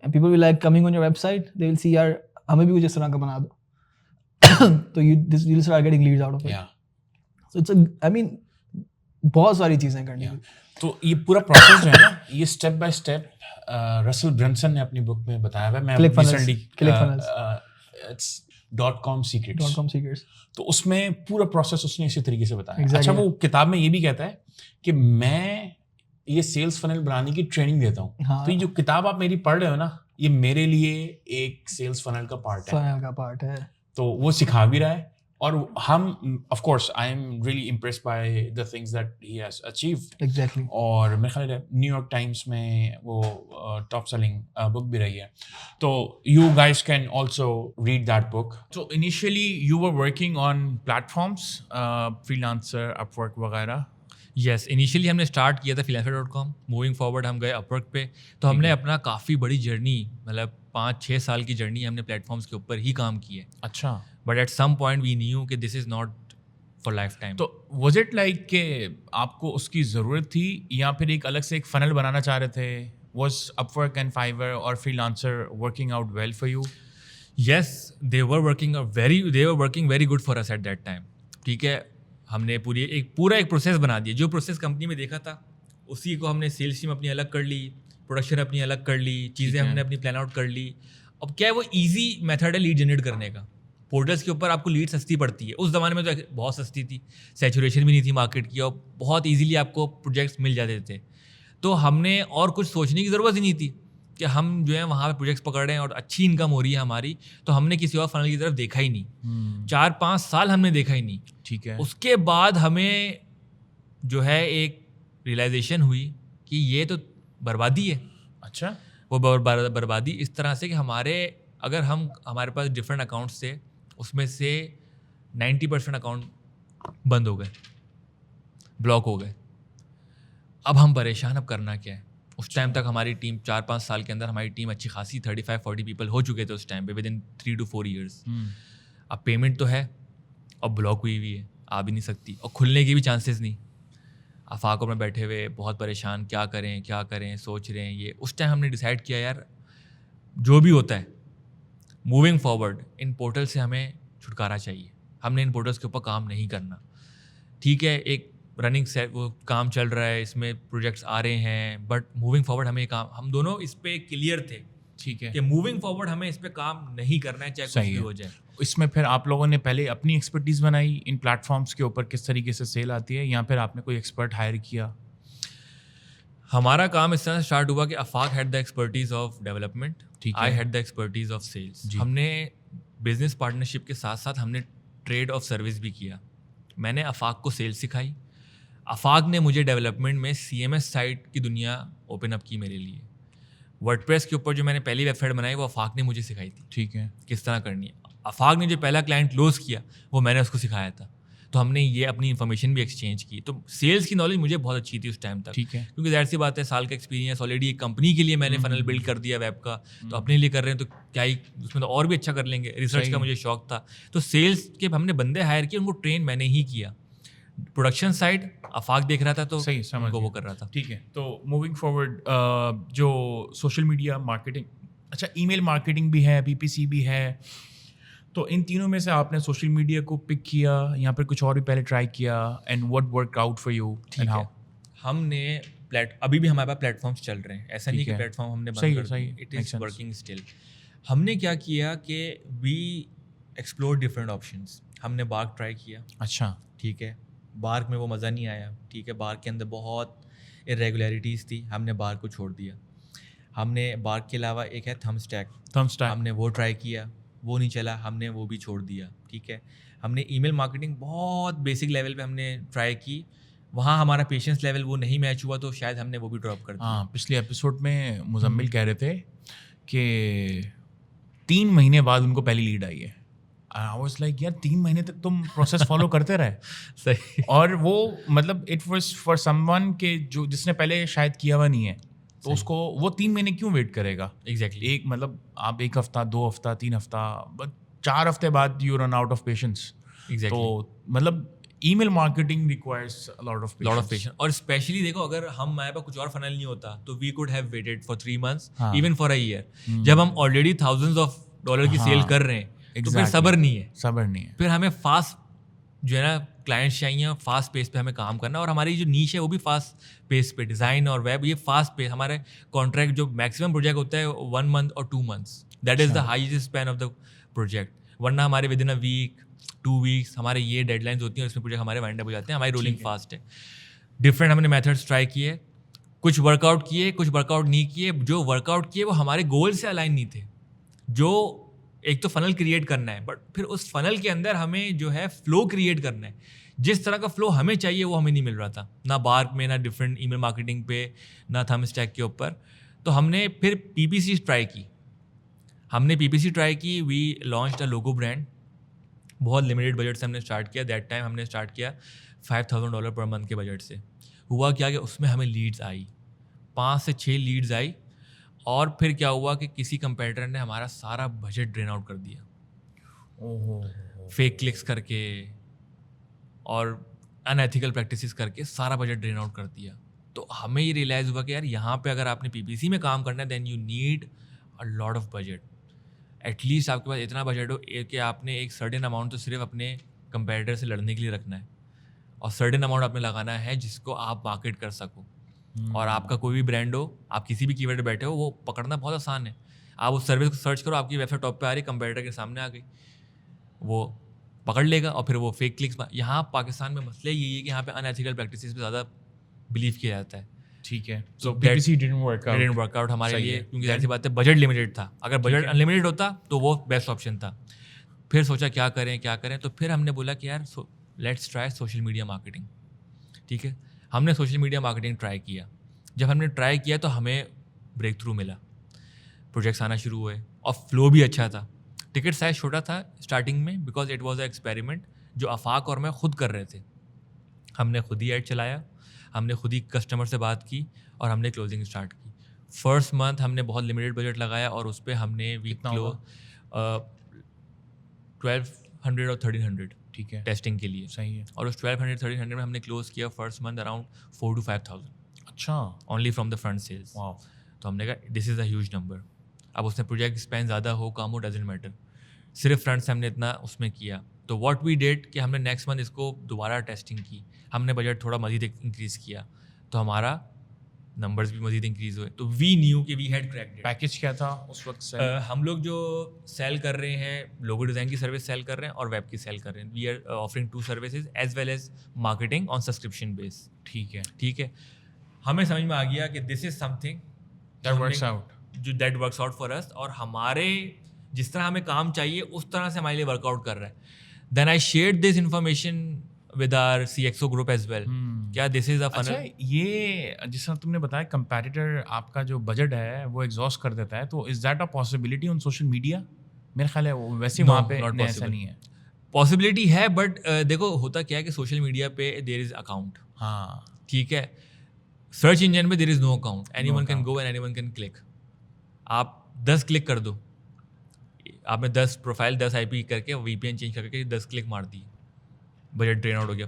And people will like coming on your website. They will see, यार हमें भी कुछ इस तरह का बना दो. तो you'll start getting leads out of it. Yeah. So बहुत सारी चीजें करनी है. तो ये पूरा प्रोसेस जो है ना, ये step by step Russell Brunson ने अपनी बुक में बताया हुआ है. मैं ClickFunnels. It's .com secrets. .com secrets. तो उसमें पूरा प्रोसेस उसने इसी तरीके से बताया. Exactly. अच्छा, वो किताब में ये भी कहता है कि मैं ये सेल्स फनल बनाने की ट्रेनिंग देता हूँ. हाँ. तो ये जो किताब आप मेरी पढ़ रहे हो ना, ये मेरे लिए एक सेल्स फनल का पार्ट है. फनल का पार्ट है. तो वो सिखा भी रहा है. और हम, of course, I am really impressed by the things that he has achieved. Exactly. और मेरे ख्याल है न्यूयॉर्क टाइम्स में वो टॉप सेलिंग बुक भी रही है. तो you guys can also read that book. So initially you were working on platforms, freelancer, Upwork वगैरह. यस, इनिशियली हमने स्टार्ट किया था freelancer.com. मूविंग फॉरवर्ड हम गए अपवर्क पे. तो हमने अपना काफ़ी बड़ी जर्नी, मतलब 5-6 साल की जर्नी हमने प्लेटफॉर्म्स के ऊपर ही काम की है. अच्छा. But at some point we knew that this is not for life time. तो वाज इट लाइक कि आपको उसकी ज़रूरत थी, या फिर एक अलग से एक फनल बनाना चाह रहे थे? वाज अपवर्क एंड फाइवर और freelancer working out well for you? Yes, they were working very good for us at that time. ठीक है, हमने पूरा एक प्रोसेस बना दिया. जो प्रोसेस कंपनी में देखा था उसी को हमने सेल्स टीम अपनी अलग कर ली, प्रोडक्शन अपनी अलग कर ली, चीज़ें हमने अपनी प्लान आउट कर ली. अब क्या है, वो ईजी मेथड है लीड जनरेट करने का. पोर्टल्स के ऊपर आपको लीड सस्ती पड़ती है. उस ज़माने में तो बहुत सस्ती थी, सैचुरेशन भी नहीं थी मार्केट की, और बहुत ईजीली आपको प्रोजेक्ट्स मिल जाते थे. तो हमने और कुछ सोचने की ज़रूरत ही नहीं थी कि हम जो है वहाँ पे प्रोजेक्ट्स पकड़ रहे हैं और अच्छी इनकम हो रही है हमारी, तो हमने किसी और फनल की तरफ देखा ही नहीं. 4-5 साल हमने देखा ही नहीं. ठीक है. उसके बाद हमें जो है एक रियलाइजेशन हुई कि ये तो बर्बादी है। अच्छा, वो बर्बादी इस तरह से कि हमारे पास डिफरेंट अकाउंट्स थे, उसमें से 90% अकाउंट बंद हो गए, ब्लॉक हो गए। अब हम परेशान, अब करना क्या है। उस टाइम तक हमारी टीम 4-5 साल के अंदर हमारी टीम अच्छी खासी 35-40 पीपल हो चुके थे उस टाइम पे, विद इन 3 to 4 ईयर्स। अब पेमेंट तो है, अब ब्लॉक हुई हुई है, आ भी नहीं सकती, और खुलने की भी चांसेस नहीं। आफाकों में बैठे हुए बहुत परेशान, क्या करें सोच रहे हैं ये। उस टाइम हमने डिसाइड किया यार जो भी होता है मूविंग फॉरवर्ड इन पोर्टल से हमें छुटकारा चाहिए, हमने इन पोर्टल्स के ऊपर काम नहीं करना। ठीक है, एक रनिंग सेट वो काम चल रहा है, इसमें प्रोजेक्ट्स आ रहे हैं, बट मूविंग फॉरवर्ड हमें काम, हम दोनों इस पे क्लियर थे ठीक है। कि मूविंग फॉरवर्ड हमें इस पे काम नहीं करना है, चाहे कुछ सही भी है। हो जाए। इसमें फिर आप लोगों ने पहले अपनी एक्सपर्टीज़ बनाई इन प्लेटफॉर्म्स के ऊपर, किस तरीके से सेल आती है, या फिर आपने कोई एक्सपर्ट हायर किया? हमारा काम इस तरह से स्टार्ट हुआ कि Afaq had the expertise of development, ठीक है। I had the expertise of sales. जी। हमने बिजनेस पार्टनरशिप के साथ साथ हमने ट्रेड ऑफ सर्विस भी किया। मैंने अफाक को सेल्स सिखाई, अफाक ने मुझे डेवलपमेंट में CMS साइट की दुनिया ओपन अप की मेरे लिए। वर्डप्रेस के ऊपर जो मैंने पहली वेबसाइट बनाई वो अफाक ने मुझे सिखाई थी ठीक है। किस तरह करनी है। अफाक ने जो पहला क्लाइंट क्लोज किया वो मैंने उसको सिखाया था, तो हमने ये अपनी इन्फॉर्मेशन भी एक्सचेंज की। तो सेल्स की नॉलेज मुझे बहुत अच्छी थी उस टाइम तक, ठीक है। क्योंकि ज़ाहिर सी बात है साल का एक्सपीरियंस ऑलरेडी एक कंपनी के लिए मैंने फनल बिल्ड कर दिया वेब का, तो अपने लिए कर रहे हैं तो क्या ही उसमें तो और भी अच्छा कर लेंगे। रिसर्च सही का है। मुझे शौक था, तो सेल्स के हमने बंदे हायर किए, उनको ट्रेन मैंने ही किया। प्रोडक्शन साइड अफाक देख रहा था, तो सही, समझ उनको वो गया। कर रहा था। ठीक है। तो मूविंग फॉरवर्ड जो सोशल मीडिया मार्केटिंग, अच्छा ईमेल मार्केटिंग भी है, PPC भी है, तो इन तीनों में से आपने सोशल मीडिया को पिक किया या फिर कुछ और भी पहले ट्राई किया, and what work out for you ठीक एंड है, हाउ? हमने अभी भी हमारे पास प्लेटफॉर्म्स चल रहे हैं, ऐसा नहीं ठीक कि है। प्लेटफॉर्म हमने सही बंद है, कर सही दिए, है, it makes is sense। Working still. हमने क्या किया कि वी एक्सप्लोर डिफरेंट ऑप्शंस। हमने बार्क ट्राई किया, अच्छा, ठीक है, बार्क में वो मज़ा नहीं आया, ठीक है, बार्क के अंदर बहुत इरेगुलरिटीज़ थी, हमने बार्क को छोड़ दिया। हमने बार्क के अलावा एक है थम्सटैक, हमने वो ट्राई किया, वो नहीं चला, हमने वो भी छोड़ दिया। ठीक है, हमने ईमेल मार्केटिंग बहुत बेसिक लेवल पे हमने ट्राई की, वहाँ हमारा पेशेंस लेवल वो नहीं मैच हुआ, तो शायद हमने वो भी ड्रॉप कर दिया। हाँ, पिछले एपिसोड में मुजम्मिल कह रहे थे कि 3 महीने बाद उनको पहली लीड आई है। आई वाज लाइक यार 3 महीने तक तुम प्रोसेस फॉलो करते रहे। सही। और वो मतलब इट वाज फॉर समवन के जो जिसने पहले शायद किया हुआ नहीं है, तो उसको वो 3 महीने क्यों वेट करेगा? एग्जैक्टली। एक मतलब आप 1 हफ्ता, 2 हफ्ता, 3 हफ्ता, बट 4 हफ्ते बाद you run out of patience. Exactly, तो मतलब email marketing requires a lot of patience. और स्पेशली देखो, अगर हमारे पास कुछ और फनल नहीं होता तो we could have waited for 3 months, हाँ। Even for a year. जब हम ऑलरेडी thousands of $की सेल हाँ, कर रहे हैं, तो फिर exactly। सब्र नहीं है, सब्र नहीं है। फिर हमें फास्ट जो है ना क्लाइंट्स चाहिए, फास्ट पेस पे हमें काम करना। और हमारी जो नीश है वो भी फास्ट पेस पे, डिज़ाइन और वेब, ये फास्ट पेस। हमारे कॉन्ट्रैक्ट जो मैक्सिमम प्रोजेक्ट होता है 1 month और 2 months, that is the highest span of the project. वरना हमारे within a week, 2 weeks हमारे ये डेडलाइंस होती हैं, और इसमें प्रोजेक्ट हमारे वाइंड अप हो जाते हैं। हमारी रोलिंग फास्ट है। डिफरेंट हमने मेथड्स ट्राई किए, कुछ वर्कआउट किए, कुछ वर्कआउट नहीं किए। जो वर्कआउट किए वो हमारे गोल से अलाइन नहीं थे। जो एक तो फनल क्रिएट करना है, बट फिर उस फनल के अंदर हमें जो है फ्लो क्रिएट करना है। जिस तरह का फ्लो हमें चाहिए वो हमें नहीं मिल रहा था, ना बार्क में, ना डिफरेंट ईमेल मार्केटिंग पे, ना थम्सटैक के ऊपर। तो हमने फिर PPC ट्राई की। We launched a logo brand. बहुत लिमिटेड बजट से हमने स्टार्ट किया। दैट टाइम हमने स्टार्ट किया $5,000 पर मंथ के बजट से। हुआ क्या कि उसमें हमें लीड्स आई, 5 से 6 लीड्स आई, और फिर क्या हुआ कि किसी कंपेटिटर ने हमारा सारा बजट ड्रेन आउट कर दिया, फेक क्लिक्स करके और अनएथिकल प्रैक्टिसेस करके सारा बजट ड्रेन आउट कर दिया। तो हमें ये रियलाइज़ हुआ कि यार यहाँ पे अगर आपने PPC में काम करना है, then you need a lot of budget. At least आपके पास इतना बजट हो कि आपने एक सर्टेन अमाउंट तो सिर्फ अपने कंपेटिटर से लड़ने के लिए रखना है, और सर्टेन अमाउंट आपने लगाना है जिसको आप मार्केट कर सको। और आपका कोई भी ब्रांड हो, आप किसी भी कीवर्ड पे बैठे हो, वो पकड़ना बहुत आसान है। आप उस सर्विस को सर्च करो, आपकी वेबसाइट टॉप पे आ रही, कंपेटिटर के सामने आ गई, वो पकड़ लेगा। और फिर वो फेक क्लिक्स, यहाँ पाकिस्तान में मसला यही है कि यहाँ पे अनएथिकल प्रैक्टिसेस पे ज़्यादा बिलीव किया जाता है। ठीक है, so PPC didn't work out हमारे सही लिए, है। क्योंकि ऐसी बात है बजट लिमिटेड था। अगर बजट अनलिमिटेड होता तो वो बेस्ट ऑप्शन था। फिर सोचा क्या करें, तो फिर हमने बोला कि यार let's try social media marketing. ठीक है, हमने सोशल मीडिया मार्केटिंग ट्राई किया। जब हमने ट्राई किया तो हमें ब्रेक थ्रू मिला, प्रोजेक्ट्स आना शुरू हुए और फ्लो भी अच्छा था। टिकट साइज छोटा था स्टार्टिंग में because it was a experiment जो आफाक और मैं खुद कर रहे थे। हमने खुद ही ऐड चलाया, हमने खुद ही कस्टमर से बात की और हमने क्लोजिंग स्टार्ट की। फर्स्ट मंथ हमने बहुत लिमिटेड बजट लगाया और उस पर हमने वीक क्लोज 1200 और 1300 ठीक है, टेस्टिंग के लिए। सही है। और उस 1200-1300 में हमने क्लोज किया फर्स्ट मंथ अराउंड 4 to 5,000 अच्छा, only from the front sales. Wow. तो हमने कहा this is a huge number. अब उसने प्रोजेक्ट स्पेन ज़्यादा हो कम हो डजेंट मैटर, सिर्फ फ्रंट से हमने इतना उसमें किया। तो व्हाट वी डिड कि हमने नेक्स्ट मंथ इसको दोबारा टेस्टिंग की, हमने बजट थोड़ा मज़ीद इंक्रीज़ किया तो हमारा नंबर्स भी मज़ीद इंक्रीज़ हुए। तो वी न्यू कि we had cracked it. Package क्या था उस वक्त से? हम लोग जो सेल कर रहे हैं, लोगो डिज़ाइन की सर्विस सेल कर रहे हैं और वेब की सेल कर रहे हैं। We are offering 2 services as well as marketing on subscription base. ठीक है, ठीक है, हमें समझ में आ गया कि this is something that works out. जो that works out for us और हमारे जिस तरह हमें काम चाहिए उस तरह से हमारे लिए वर्कआउट कर रहा है। Then I shared this information with our CXO group as well. क्या दिस इज अ अच्छा, फनल? ये जिस तरह तुमने बताया कंपैरेटर आपका जो बजट है वो एग्जॉस्ट कर देता है, तो is that a possibility on social media? मेरा ख्याल है वो वैसे No, वहाँ पे not नहीं, ऐसा possible. नहीं है। पॉसिबिलिटी है बट देखो होता क्या है कि सोशल मीडिया पे देयर इज अकाउंट, हाँ, ठीक है। सर्च इंजन में there is no account, anyone can account. Go and anyone can click. आप 10 क्लिक कर दो, आपने 10 प्रोफाइल 10 IP करके VPN चेंज करके 10 क्लिक मार दी, बजट ड्रेन आउट हो गया।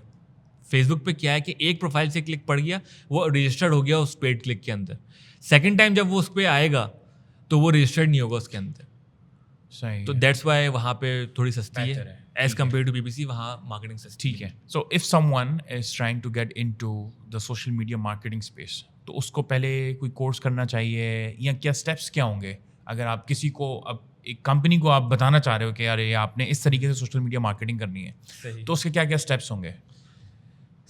फेसबुक पे क्या है कि एक प्रोफाइल से क्लिक पड़ गया, वो रजिस्टर्ड हो गया उस पेड क्लिक के अंदर। सेकंड टाइम जब वो उस पर आएगा तो वो रजिस्टर्ड नहीं होगा उसके अंदर। सही तो है। दैट्स वाई वहाँ पे थोड़ी सस्ती बेहतर है है, एज ठीक है। कम्पेयर टू PPC, वहाँ मार्केटिंग सस्ती ठीक है। So if someone is trying to get into the social media marketing space, तो उसको पहले कोई कोर्स करना चाहिए या क्या स्टेप्स क्या होंगे? अगर आप किसी को, अब एक कंपनी को आप बताना चाह रहे हो कि यार ये आपने इस तरीके से सोशल मीडिया मार्केटिंग करनी है, सही। तो उसके क्या क्या स्टेप्स होंगे?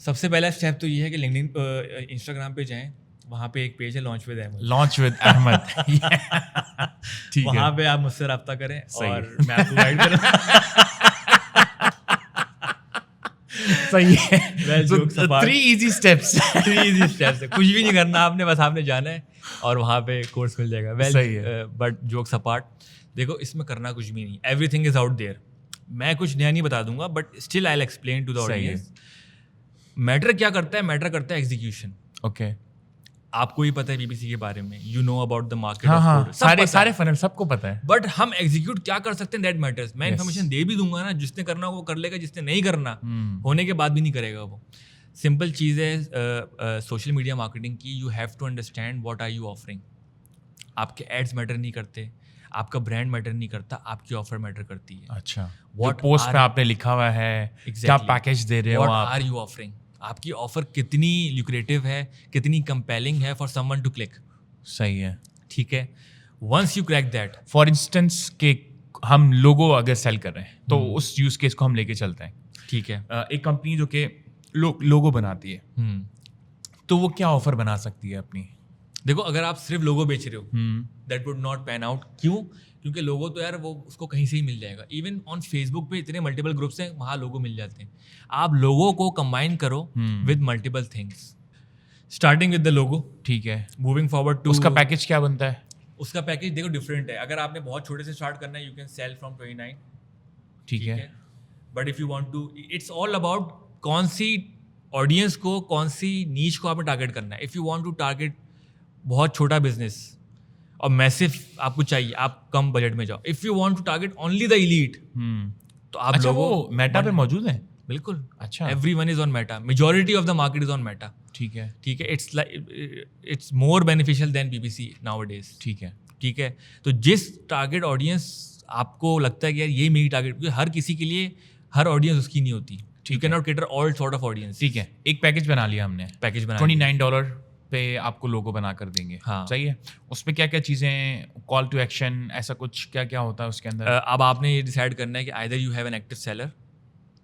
सबसे पहला स्टेप तो ये है कि लिंक्डइन इंस्टाग्राम पे जाएं, वहाँ पे एक पेज है launch with Ahmed. Launch with Ahmed. ठीक है, वहाँ पे आप मुझसे रब्ता करें सही और है। मैं आपको गाइड करूँ। सही है। Well, jokes apart. 3 easy steps. 3 easy steps है, कुछ भी नहीं करना आपने, बस आपने जाना है और वहाँ पे कोर्स मिल जाएगा। वेल सही है। बट जोक्स अपार्ट, देखो इसमें करना कुछ भी नहीं, एवरीथिंग इज आउट देयर। मैं कुछ नया नहीं बता दूंगा but still I will explain to the सही है। ऑडियंस। मैटर क्या करता है? मैटर करता है एग्जीक्यूशन। ओके, आपको ही पता है PPC के बारे में, you know about the market. हाँ हाँ, सारे फनल सबको पता है। बट हम एग्जीक्यूट क्या कर सकते हैं, दैट मैटर्स। मैं Yes. इन्फॉर्मेशन दे भी दूंगा ना, जिसने करना वो कर लेगा, जिसने नहीं करना Hmm. होने के बाद भी नहीं करेगा वो। सिंपल चीज़ है सोशल मीडिया मार्केटिंग की, you have to understand what are you offering. आपके एड्स मैटर नहीं करते, आपका ब्रांड मैटर नहीं करता, आपकी ऑफर मैटर करती है। अच्छा, What जो पोस्ट पे are- आपने लिखा हुआ है, क्या Exactly. पैकेज दे रहे हो What आप? are you offering? आपकी ऑफर कितनी ल्यूक्रेटिव है, कितनी कंपेलिंग है फॉर समवन टू क्लिक। सही है। ठीक है, once you crack that, for instance के हम लोगो अगर सेल कर रहे हैं तो उस यूज केस को हम लेके चलते हैं। ठीक है। एक कंपनी जो कि लोगो बनाती है, हम्म, तो वो क्या ऑफर बना सकती है अपनी? देखो अगर आप सिर्फ लोगो बेच रहे हो hmm, that would not pan out. क्यों? क्योंकि लोगो तो यार वो उसको कहीं से ही मिल जाएगा। इवन ऑन फेसबुक पे इतने मल्टीपल ग्रुप्स हैं, वहाँ लोगो मिल जाते हैं। आप लोगों को कंबाइन करो with multiple things, starting with the logo, ठीक है। मूविंग फॉरवर्ड टू उसका पैकेज क्या बनता है? उसका पैकेज देखो डिफरेंट है। अगर आपने बहुत छोटे से स्टार्ट करना है, यू कैन सेल फ्रॉम 29। ठीक है। But if you want to, it's all about कौन सी ऑडियंस को, कौन सी नीच को आपने टारगेट करना है। If you want to target बहुत छोटा बिजनेस और मैसिव आपको चाहिए, आप कम बजट में जाओ। If you want to target only the elite, तो आप अच्छा, लोगों वो मेटा पे मौजूद है? बिल्कुल। अच्छा, everyone is on Meta, majority of the market is on Meta. ठीक है। ठीक है, it's more beneficial than PPC nowadays. ठीक है। ठीक है, तो जिस टारगेट ऑडियंस आपको लगता है कि यार ये मेरी टारगेट, क्योंकि हर किसी के लिए हर ऑडियंस उसकी नहीं होती। You can not cater all sort of audience. ठीक है, एक पैकेज बना लिया हमने, पैकेज बना $29 पे आपको लोगो बना कर देंगे। हाँ। सही है। उस पे क्या क्या चीज़ें, कॉल टू एक्शन, ऐसा कुछ क्या क्या होता है उसके अंदर? अब आपने ये डिसाइड करना है कि either you have an active seller,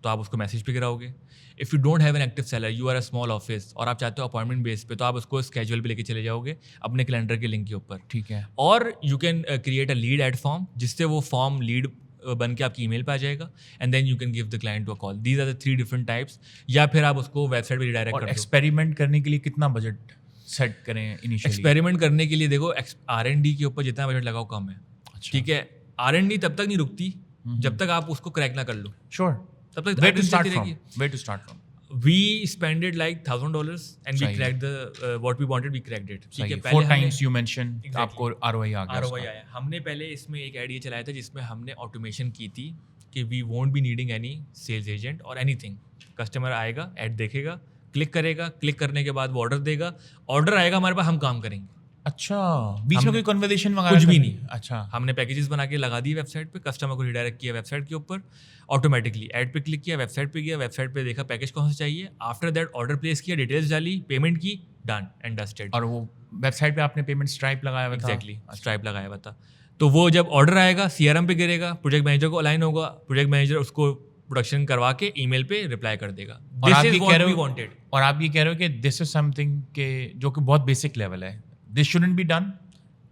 तो आप उसको मैसेज पे गिराओगे। If you don't have an active seller, you are a small office और आप चाहते हो अपॉइंटमेंट बेस पे, तो आप उसको स्केड्यूल पे लेके चले जाओगे अपने कैलेंडर के लिंक के ऊपर। ठीक है। और you can create a lead add form, जिससे वो फॉर्म लीड बन के आपकी ईमेल पे आ जाएगा and then you can give the client to a call. These are the 3 different types. या फिर आप उसको वेबसाइट पे रिडायरेक्ट और कर दो. एक्सपेरिमेंट करने के लिए कितना बजट सेट करें इनिशियली? एक्सपेरिमेंट करने के लिए देखो R&D के ऊपर जितना बजट लगाओ कम है. ठीक है, R&D तब तक नहीं रुकती जब तक आप उसको क्रैक ना कर लो. श्योर. तब तक Where to R&D start चलती from? रहेगी. Where to start from? We spent like $1,000 and we सही है. cracked the what we wanted, we cracked it. ठीक सही है, है. पहले 4 हमने times you mentioned Exactly. आपको ROI आ गया ROI उसका. आया. हमने पहले इसमें एक ऐड ये चलाया था जिसमें हमने ऑटोमेशन की थी कि we won't be needing any sales agent और एनीथिंग. कस्टमर आएगा, ऐड देखेगा, क्लिक करेगा, क्लिक करने के बाद वो ऑर्डर देगा, ऑर्डर आएगा हमारे पास, हम काम करेंगे. अच्छा, बीच में हमने- कोई कन्वर्सेशन वगैरह कुछ भी तो नहीं. अच्छा. हमने पैकेजेस बना के लगा दिए वेबसाइट पे, कस्टमर को रिडायरेक्ट किया वेबसाइट के ऊपर, ऑटोमेटिकली ऐड पे क्लिक किया, वेबसाइट पे गया, वेबसाइट पे देखा पैकेज कौन सा चाहिए, आफ्टर दैट ऑर्डर प्लेस किया, डिटेल्स डाली, पेमेंट की, डन एंड डस्टेड. और वो वेबसाइट पे आपने पेमेंट स्ट्राइप लगाया हुआ था? एग्जैक्टली स्ट्राइप लगाया हुआ था. तो वो जब ऑर्डर आएगा CRM पे गिरेगा, प्रोजेक्ट मैनेजर को अलाइन होगा, प्रोजेक्ट मैनेजर उसको प्रोडक्शन करवा के ईमेल पे रिप्लाई कर देगा. और आप दिस ये इज कह व्हाट रहे वी हो वांटेड. और आप ये कह रहे हो कि दिस इज समथिंग के जो कि बहुत बेसिक लेवल है, दिस शुडंट बी डन.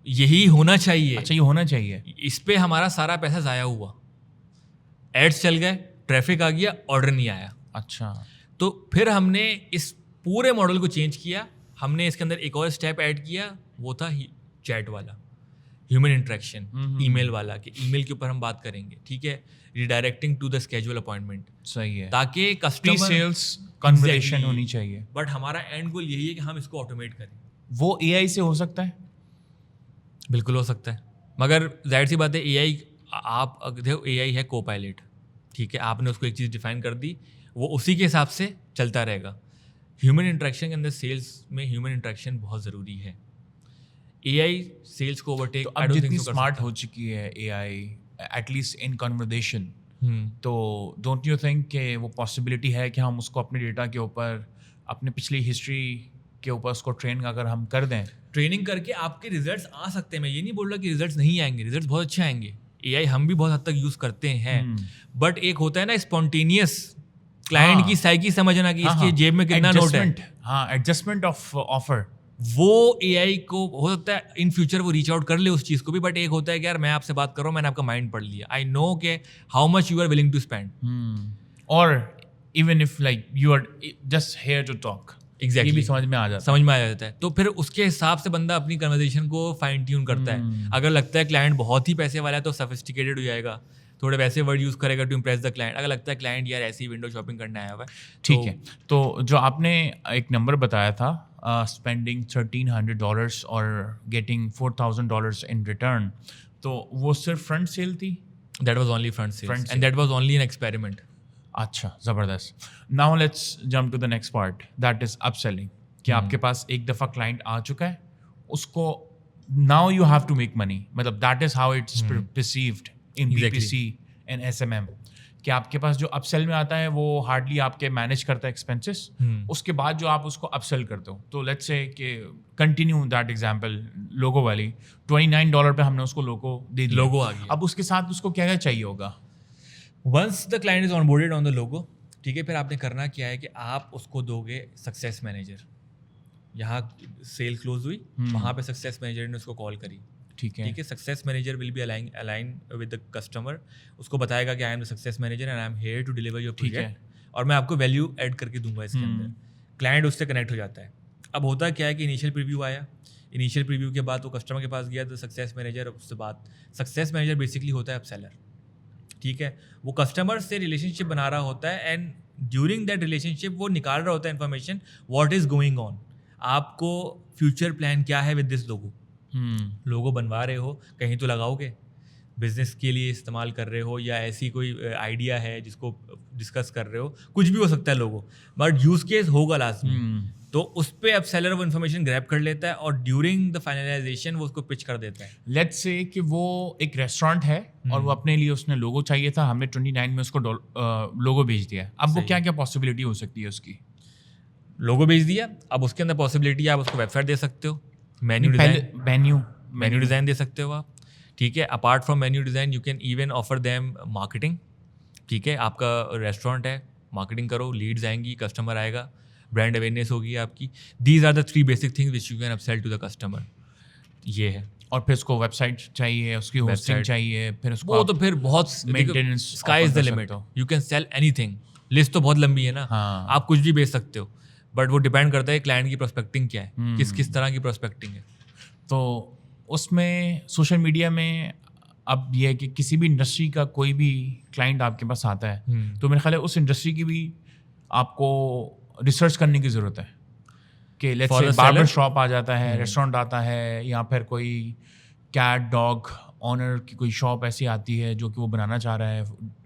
यही होना चाहिए. अच्छा, ये होना चाहिए. इस पे हमारा सारा पैसा ज़ाया हुआ. एड्स चल गए, ट्रैफिक आ गया, ऑर्डर नहीं आया. अच्छा. तो फिर हमने इस पूरे मॉडल को चेंज किया. हमने इसके अंदर एक और स्टेप ऐड किया, वो था चैट वाला, ह्यूमन इंटरेक्शन, ईमेल वाला, कि ईमेल के ऊपर हम बात करेंगे. ठीक है, redirecting to the schedule appointment, सही है. ताकि pre customer. Sales conversation Exactly. होनी चाहिए. बट हमारा एंड गोल यही है कि हम इसको ऑटोमेट करें. वो AI से हो सकता है? बिल्कुल हो सकता है, मगर जाहिर सी बात है AI, आप देखो AI है को पायलट. ठीक है, आपने उसको एक चीज़ डिफाइन कर दी, वो उसी के हिसाब से चलता रहेगा. ह्यूमन इंटरेक्शन के अंदर सेल्स में ह्यूमन इंटरेक्शन बहुत ज़रूरी है. AI सेल्स को ओवरटेक तो अब जितनी स्मार्ट हो चुकी है AI, एटलीस्ट इन कन्वर्सेशन, तो डोंट यू थिंक कि वो पॉसिबिलिटी है कि हम उसको अपने डेटा के ऊपर, अपने पिछली हिस्ट्री के ऊपर उसको ट्रेन अगर हम कर दें? ट्रेनिंग करके आपके रिजल्ट्स आ सकते हैं. मैं ये नहीं बोल रहा कि रिजल्ट्स नहीं आएंगे, रिजल्ट्स बहुत अच्छे आएंगे. AI हम भी बहुत हद तक यूज़ करते हैं, बट एक होता है ना स्पॉन्टेनियस क्लाइंट हाँ. की साइकी समझना कि इसके जेब में कितना नोट है. हाँ, एडजस्टमेंट ऑफ ऑफर. वो AI को हो सकता है इन फ्यूचर वो रीच आउट कर ले उस चीज़ को भी, बट एक होता है कि यार मैं आपसे बात कर रहा हूँ, मैंने आपका माइंड पढ़ लिया, आई नो के how much you are willing to spend. और even if like you are just here to talk, ये एग्जैक्टली भी समझ में आ जाता है. समझ में आ जाता है. तो फिर उसके हिसाब से बंदा अपनी कन्वर्सेशन को फाइन ट्यून करता है. अगर लगता है क्लाइंट बहुत ही पैसे वाला है तो सोफिस्टिकेटेड हो जाएगा, थोड़े वैसे वर्ड यूज़ करेगा टू इम्प्रेस द क्लाइंट. अगर लगता है क्लाइंट यार ऐसी विंडो शॉपिंग करने आया हुआ है, ठीक है. तो जो आपने एक नंबर बताया था, स्पेंडिंग $1,300 और गेटिंग $4,000 इन रिटर्न, तो वो सिर्फ फ्रंट सेल थी? That was only front Front sales sale. And that was only an experiment. अच्छा, ज़बरदस्त. Now let's jump to the next part, that is upselling. कि आपके पास एक दफ़ा क्लाइंट आ चुका है, उसको now you have to make money, मतलब that is how it's perceived in Exactly. BPC and SMM, कि आपके पास जो अपसेल में आता है वो हार्डली आपके मैनेज करता है एक्सपेंसेस. उसके बाद जो आप उसको अपसेल करते हो, तो लेट्स से कि कंटिन्यू दैट एग्जांपल, लोगो वाली, $29 पे हमने उसको लोगो दे दिया. लोगो आ गया. अब उसके साथ उसको क्या क्या चाहिए होगा? Once the client is onboarded on the logo, ठीक है, फिर आपने करना क्या है कि आप उसको दोगे सक्सेस मैनेजर. यहाँ सेल क्लोज हुई, वहाँ पे सक्सेस मैनेजर ने उसको कॉल करी. ठीक है. ठीक है, success manager will be align with the customer. उसको बताएगा कि I am the success manager and I am here to deliver your ठीक है. प्रोजेक्ट, और मैं आपको वैल्यू ऐड करके दूंगा इसके अंदर. क्लाइंट उससे कनेक्ट हो जाता है. अब होता क्या है कि इनिशियल प्रीव्यू आया, इनिशियल प्रीव्यू के बाद वो कस्टमर के पास गया, तो सक्सेस मैनेजर उससे बात, सक्सेस मैनेजर बेसिकली होता है अपसेलर. ठीक है, वो कस्टमर से रिलेशनशिप बना रहा होता है एंड ड्यूरिंग दैट रिलेशनशिप वो निकाल रहा होता है information, what is going on, आपको फ्यूचर प्लान क्या है विद दिस लोगो. लोगो बनवा रहे हो, कहीं तो लगाओगे, बिजनेस के लिए इस्तेमाल कर रहे हो, या ऐसी कोई आइडिया है जिसको डिस्कस कर रहे हो, कुछ भी हो सकता है लोगो, बट यूज केस होगा लाजमी. तो उस पे अब सेलर वो इन्फॉर्मेशन ग्रैब कर लेता है और ड्यूरिंग द फाइनलाइजेशन वो उसको पिच कर देता है. लेट्स से कि वो एक रेस्टोरेंट है और वो अपने लिए उसने लोगो चाहिए था, हमने 29 में उसको लोगो भेज दिया. अब वो सही. क्या क्या पॉसिबिलिटी हो सकती है उसकी? लोगो भेज दिया, अब उसके अंदर पॉसिबिलिटी है, आप उसको वेबसाइट दे सकते हो, मेन्यू डिज़ाइन दे सकते हो आप. ठीक है, apart from menu design you can even offer them marketing. ठीक है, आपका रेस्टोरेंट है, मार्केटिंग करो, लीड्स आएंगी, कस्टमर आएगा, ब्रांड अवेयरनेस होगी आपकी. These are the 3 basic things which you can upsell to the customer. ये है। और फिर उसको वेबसाइट चाहिए, उसकी होस्टिंग Website. चाहिए, फिर उसको वो आप तो फिर बहुत maintenance sky is offer the कर लिमिट, सकते हो। You can sell anything, list तो बहुत लंबी है ना, हाँ। आप कुछ भी बेच सकते हो, बट वो डिपेंड करता है क्लाइंट की प्रोस्पेक्टिंग क्या है, किस किस तरह की प्रोस्पेक्टिंग है। तो उसमें सोशल मीडिया में अब ये है कि किसी भी इंडस्ट्री का कोई भी क्लाइंट आपके पास आता है तो मेरे ख्याल है उस इंडस्ट्री की भी आपको रिसर्च करने की ज़रूरत है कि लेट्स For से the बार्बर seller? शॉप आ जाता है, रेस्टोरेंट आता है, या फिर कोई कैट डॉग ऑनर की कोई शॉप ऐसी आती है जो कि वो बनाना चाह रहा है,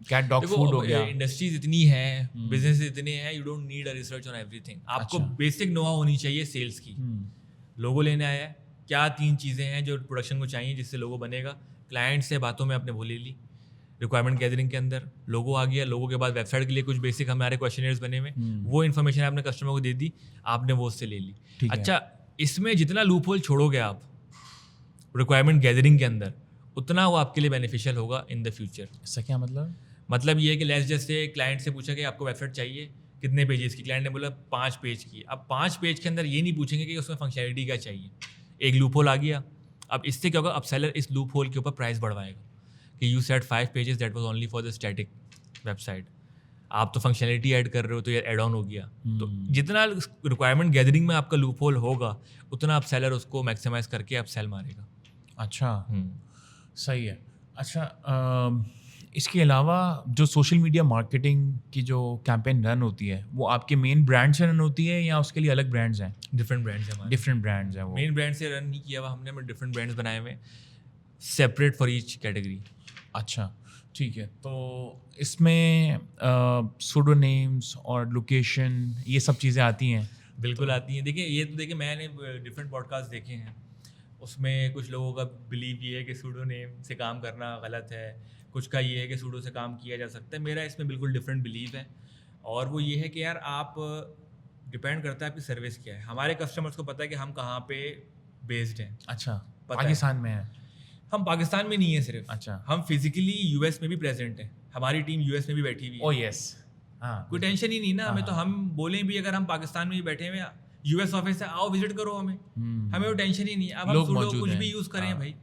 कैट डॉग फूड हो गया। इंडस्ट्रीज इतनी है, बिजनेस इतने हैं, you don't need a research on everything. आपको अच्छा। बेसिक नोहा होनी चाहिए सेल्स की। लोगो लेने आया है, क्या 3 चीज़ें हैं जो प्रोडक्शन को चाहिए जिससे लोगो बनेगा, क्लाइंट से बातों में आपने वो ले ली, रिक्वायरमेंट गैदरिंग के अंदर लोगो आ गया, लोगो के बाद वेबसाइट के लिए कुछ बेसिक हमारे क्वेश्चनर्स बने हुए, वो इन्फॉर्मेशन आपने कस्टमर को दे दी, आपने वो उससे ले ली। ठीक है। अच्छा, इसमें जितना लूप होल छोड़ोगे आप रिक्वायरमेंट गैदरिंग के अंदर, उतना वो आपके लिए बेनिफिशियल होगा इन द फ्यूचर। इसका क्या मतलब? मतलब ये है कि लेट्स जैसे क्लाइंट से पूछा कि आपको वेबसाइट चाहिए कितने पेजेस की, क्लाइंट ने बोला 5 पेज की। अब 5 पेज के अंदर ये नहीं पूछेंगे कि उसमें फंक्शनैलिटी क्या चाहिए, एक लूप होल आ गया। अब इससे क्या होगा, अब सेलर इस लूप होल के ऊपर प्राइस बढ़वाएगा कि you said 5 pages, that was only for the static website, आप तो फंक्शनैलिटी ऐड कर रहे हो तो ये एड ऑन हो गया। तो जितना रिक्वायरमेंट गैदरिंग में आपका लूप होल होगा उतना आप सेलर उसको मैक्सिमाइज करके आप सेल मारेगा। अच्छा, सही है। अच्छा, इसके अलावा जो सोशल मीडिया मार्केटिंग की जो कैंपेन रन होती है वो आपके मेन ब्रांड से रन होती है या उसके लिए अलग ब्रांड्स हैं? डिफरेंट ब्रांड्स हैं हमारे, डिफरेंट ब्रांड्स हैं वो। मेन ब्रांड से रन नहीं किया हुआ हमने, हमें डिफरेंट ब्रांड्स बनाए हुए सेपरेट फॉर ईच कैटेगरी। अच्छा, ठीक है। तो इसमें सूडोनेम्स और लोकेशन ये सब चीज़ें आती हैं? बिल्कुल आती हैं। देखिए ये तो देखिए मैंने डिफरेंट पॉडकास्ट देखे हैं, उसमें कुछ लोगों का बिलीव ये है कि सूडो नेम से काम करना गलत है, कुछ का ये है कि सूडो से काम किया जा सकता है। मेरा इसमें बिल्कुल डिफरेंट बिलीव है, और वो ये है कि यार आप डिपेंड करता है आपकी सर्विस क्या है। हमारे कस्टमर्स को पता है कि हम कहाँ पे बेस्ड हैं। अच्छा, पता है। पाकिस्तान में है? हम पाकिस्तान में नहीं है सिर्फ, अच्छा। हम फिजिकली यूएस में भी प्रेजेंट हैं, हमारी टीम यूएस में भी बैठी हुई है। ओह यस, हाँ, कोई टेंशन ही नहीं ना हमें, तो हाँ। हम बोलें भी अगर हम पाकिस्तान में भी बैठे हुए यूएस ऑफिस से आओ विजिट करो हमें वो टेंशन ही नहीं है। अब हम लोग सूडो मौजूद कुछ हैं। भी यूज़ करें हाँ। भाई,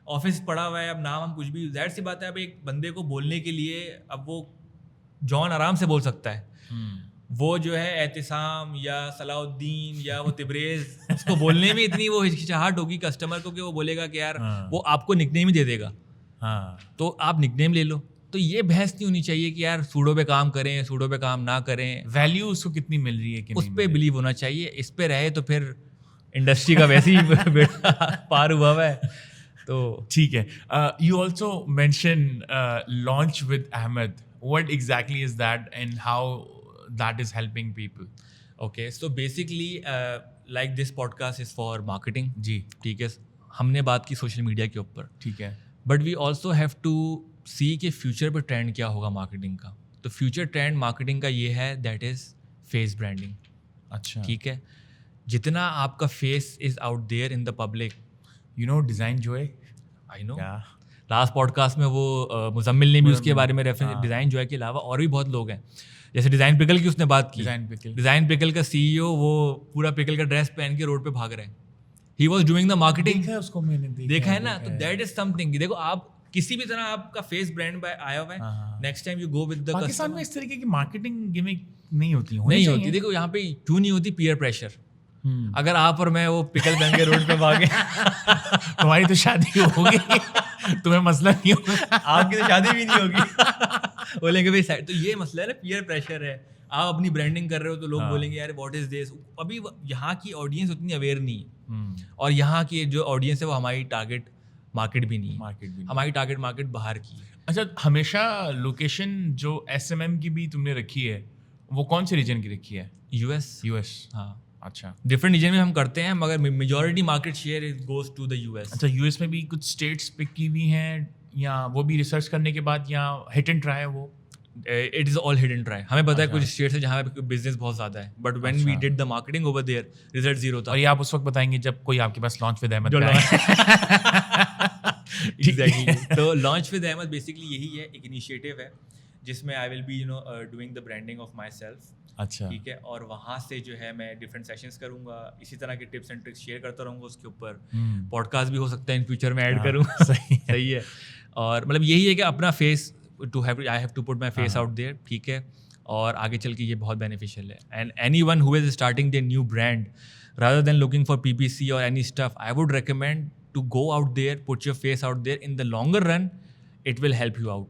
ऑफिस पड़ा हुआ है, अब नाम हम कुछ भी, ज़ाहिर सी बात है अब एक बंदे को बोलने के लिए, अब वो जॉन आराम से बोल सकता है, वो जो है एहतिसाम या सलाउद्दीन या वो तिब्रेज, उसको बोलने में इतनी वो हिचकिचाहट होगी कस्टमर को कि वो बोलेगा कि यार हाँ। वो आपको निकनेम ही दे देगा, हाँ, तो आप निकनेम ले लो। तो ये बहस नहीं होनी चाहिए कि यार सूडो पे काम करें, सूडो पे काम ना करें, वैल्यू उसको कितनी मिल रही है कि उस नहीं पे मिल रही? बिलीव होना चाहिए। इस पे रहे तो फिर इंडस्ट्री का वैसे ही बेड़ा पार हुआ हुआ है। तो ठीक है। You also mentioned launch with Ahmed. What exactly is that and how that is helping people? Okay, so basically like this podcast is for marketing. जी, ठीक है, हमने बात की सोशल मीडिया के ऊपर, ठीक है। But we also have to see कि फ्यूचर पे ट्रेंड क्या होगा मार्केटिंग का। तो फ्यूचर ट्रेंड मार्केटिंग का ये है, दैट इज़ फेस ब्रांडिंग। अच्छा, ठीक है, जितना आपका face is out there in the public, You know design जो है आई नो क्या? लास्ट पॉडकास्ट में वो मुजम्मिल ने भी उसके बारे में रेफरेंस, हाँ। डिज़ाइन जॉय के अलावा और भी बहुत लोग हैं, जैसे डिज़ाइन पिकल की उसने बात की। Design pickle. डिज़ाइन पिकल का सीईओ वो पूरा पिकल का ड्रेस पहन के रोड पे भाग रहे हैं, he was doing the marketing. देखा है उसको मैंने, देखा है ना, तो दैट इज समथिंग। देखो आप किसी भी तरह आपका फेस ब्रांड आया हुआ है, हाँ। Next time you go with the Pakistan में इस तरीके की मार्केटिंग गिमिक नहीं होती, नहीं होती। देखो यहाँ पे क्यों नहीं होती, पीयर प्रेशर। अगर आप और मैं वो पिकल पहन के रोड पे भागे तुम्हारी तो शादी होगी, तुम्हें मसला नहीं होगा। आपकी तो शादी भी नहीं होगी बोलेंगे भाई साइड, तो ये मसला है ना, पीयर प्रेशर है। आप अपनी ब्रांडिंग कर रहे हो तो लोग बोलेंगे यार व्हाट इज दिस। अभी यहाँ की ऑडियंस उतनी अवेयर नहीं है, और यहाँ की जो ऑडियंस है वो हमारी टारगेट मार्केट भी नहीं है, मार्केट भी हमारी टारगेट मार्केट बाहर की है। अच्छा, हमेशा लोकेशन जो SMM की भी तुमने रखी है वो कौन से रीजन की रखी है? यूएस। US। हाँ, अच्छा, डिफरेंट रीजन में हम करते हैं, मगर majority market share goes to the US. अच्छा, US में भी कुछ स्टेट्स पिक की हुई हैं या वो भी रिसर्च करने के बाद या हिट एंड ट्राई है वो? It is all hidden try. हमें पता है अच्छा। कुछ स्टेट्स है जहाँ पे बिजनेस बहुत ज्यादा है, बट व्हेन वी अच्छा। Did the marketing over there result zero था। और ये आप उस वक्त बताएंगे जब कोई आपके पास लॉन्च विद अहमद जो पे आए। एग्जैक्टली। तो लॉन्च विद अहमद बेसिकली यही है, एक इनिशिएटिव है जिसमें I will be doing the branding of my self. अच्छा ठीक है, और वहाँ से जो है मैं डिफरेंट सेशंस करूँगा, इसी तरह के टिप्स एंड ट्रिक्स शेयर करता रहूँगा उसके ऊपर। पॉडकास्ट भी हो सकता है इन फ्यूचर में ऐड करूँ। सही है। और मतलब यही है कि अपना face I have to put my face out there, ठीक है, और आगे चल के ये बहुत बेनिफिशियल है। And any one who is starting their new brand rather than looking for PPC or any stuff, I would recommend to go out there, put your face out there. In the longer run, it will help you out.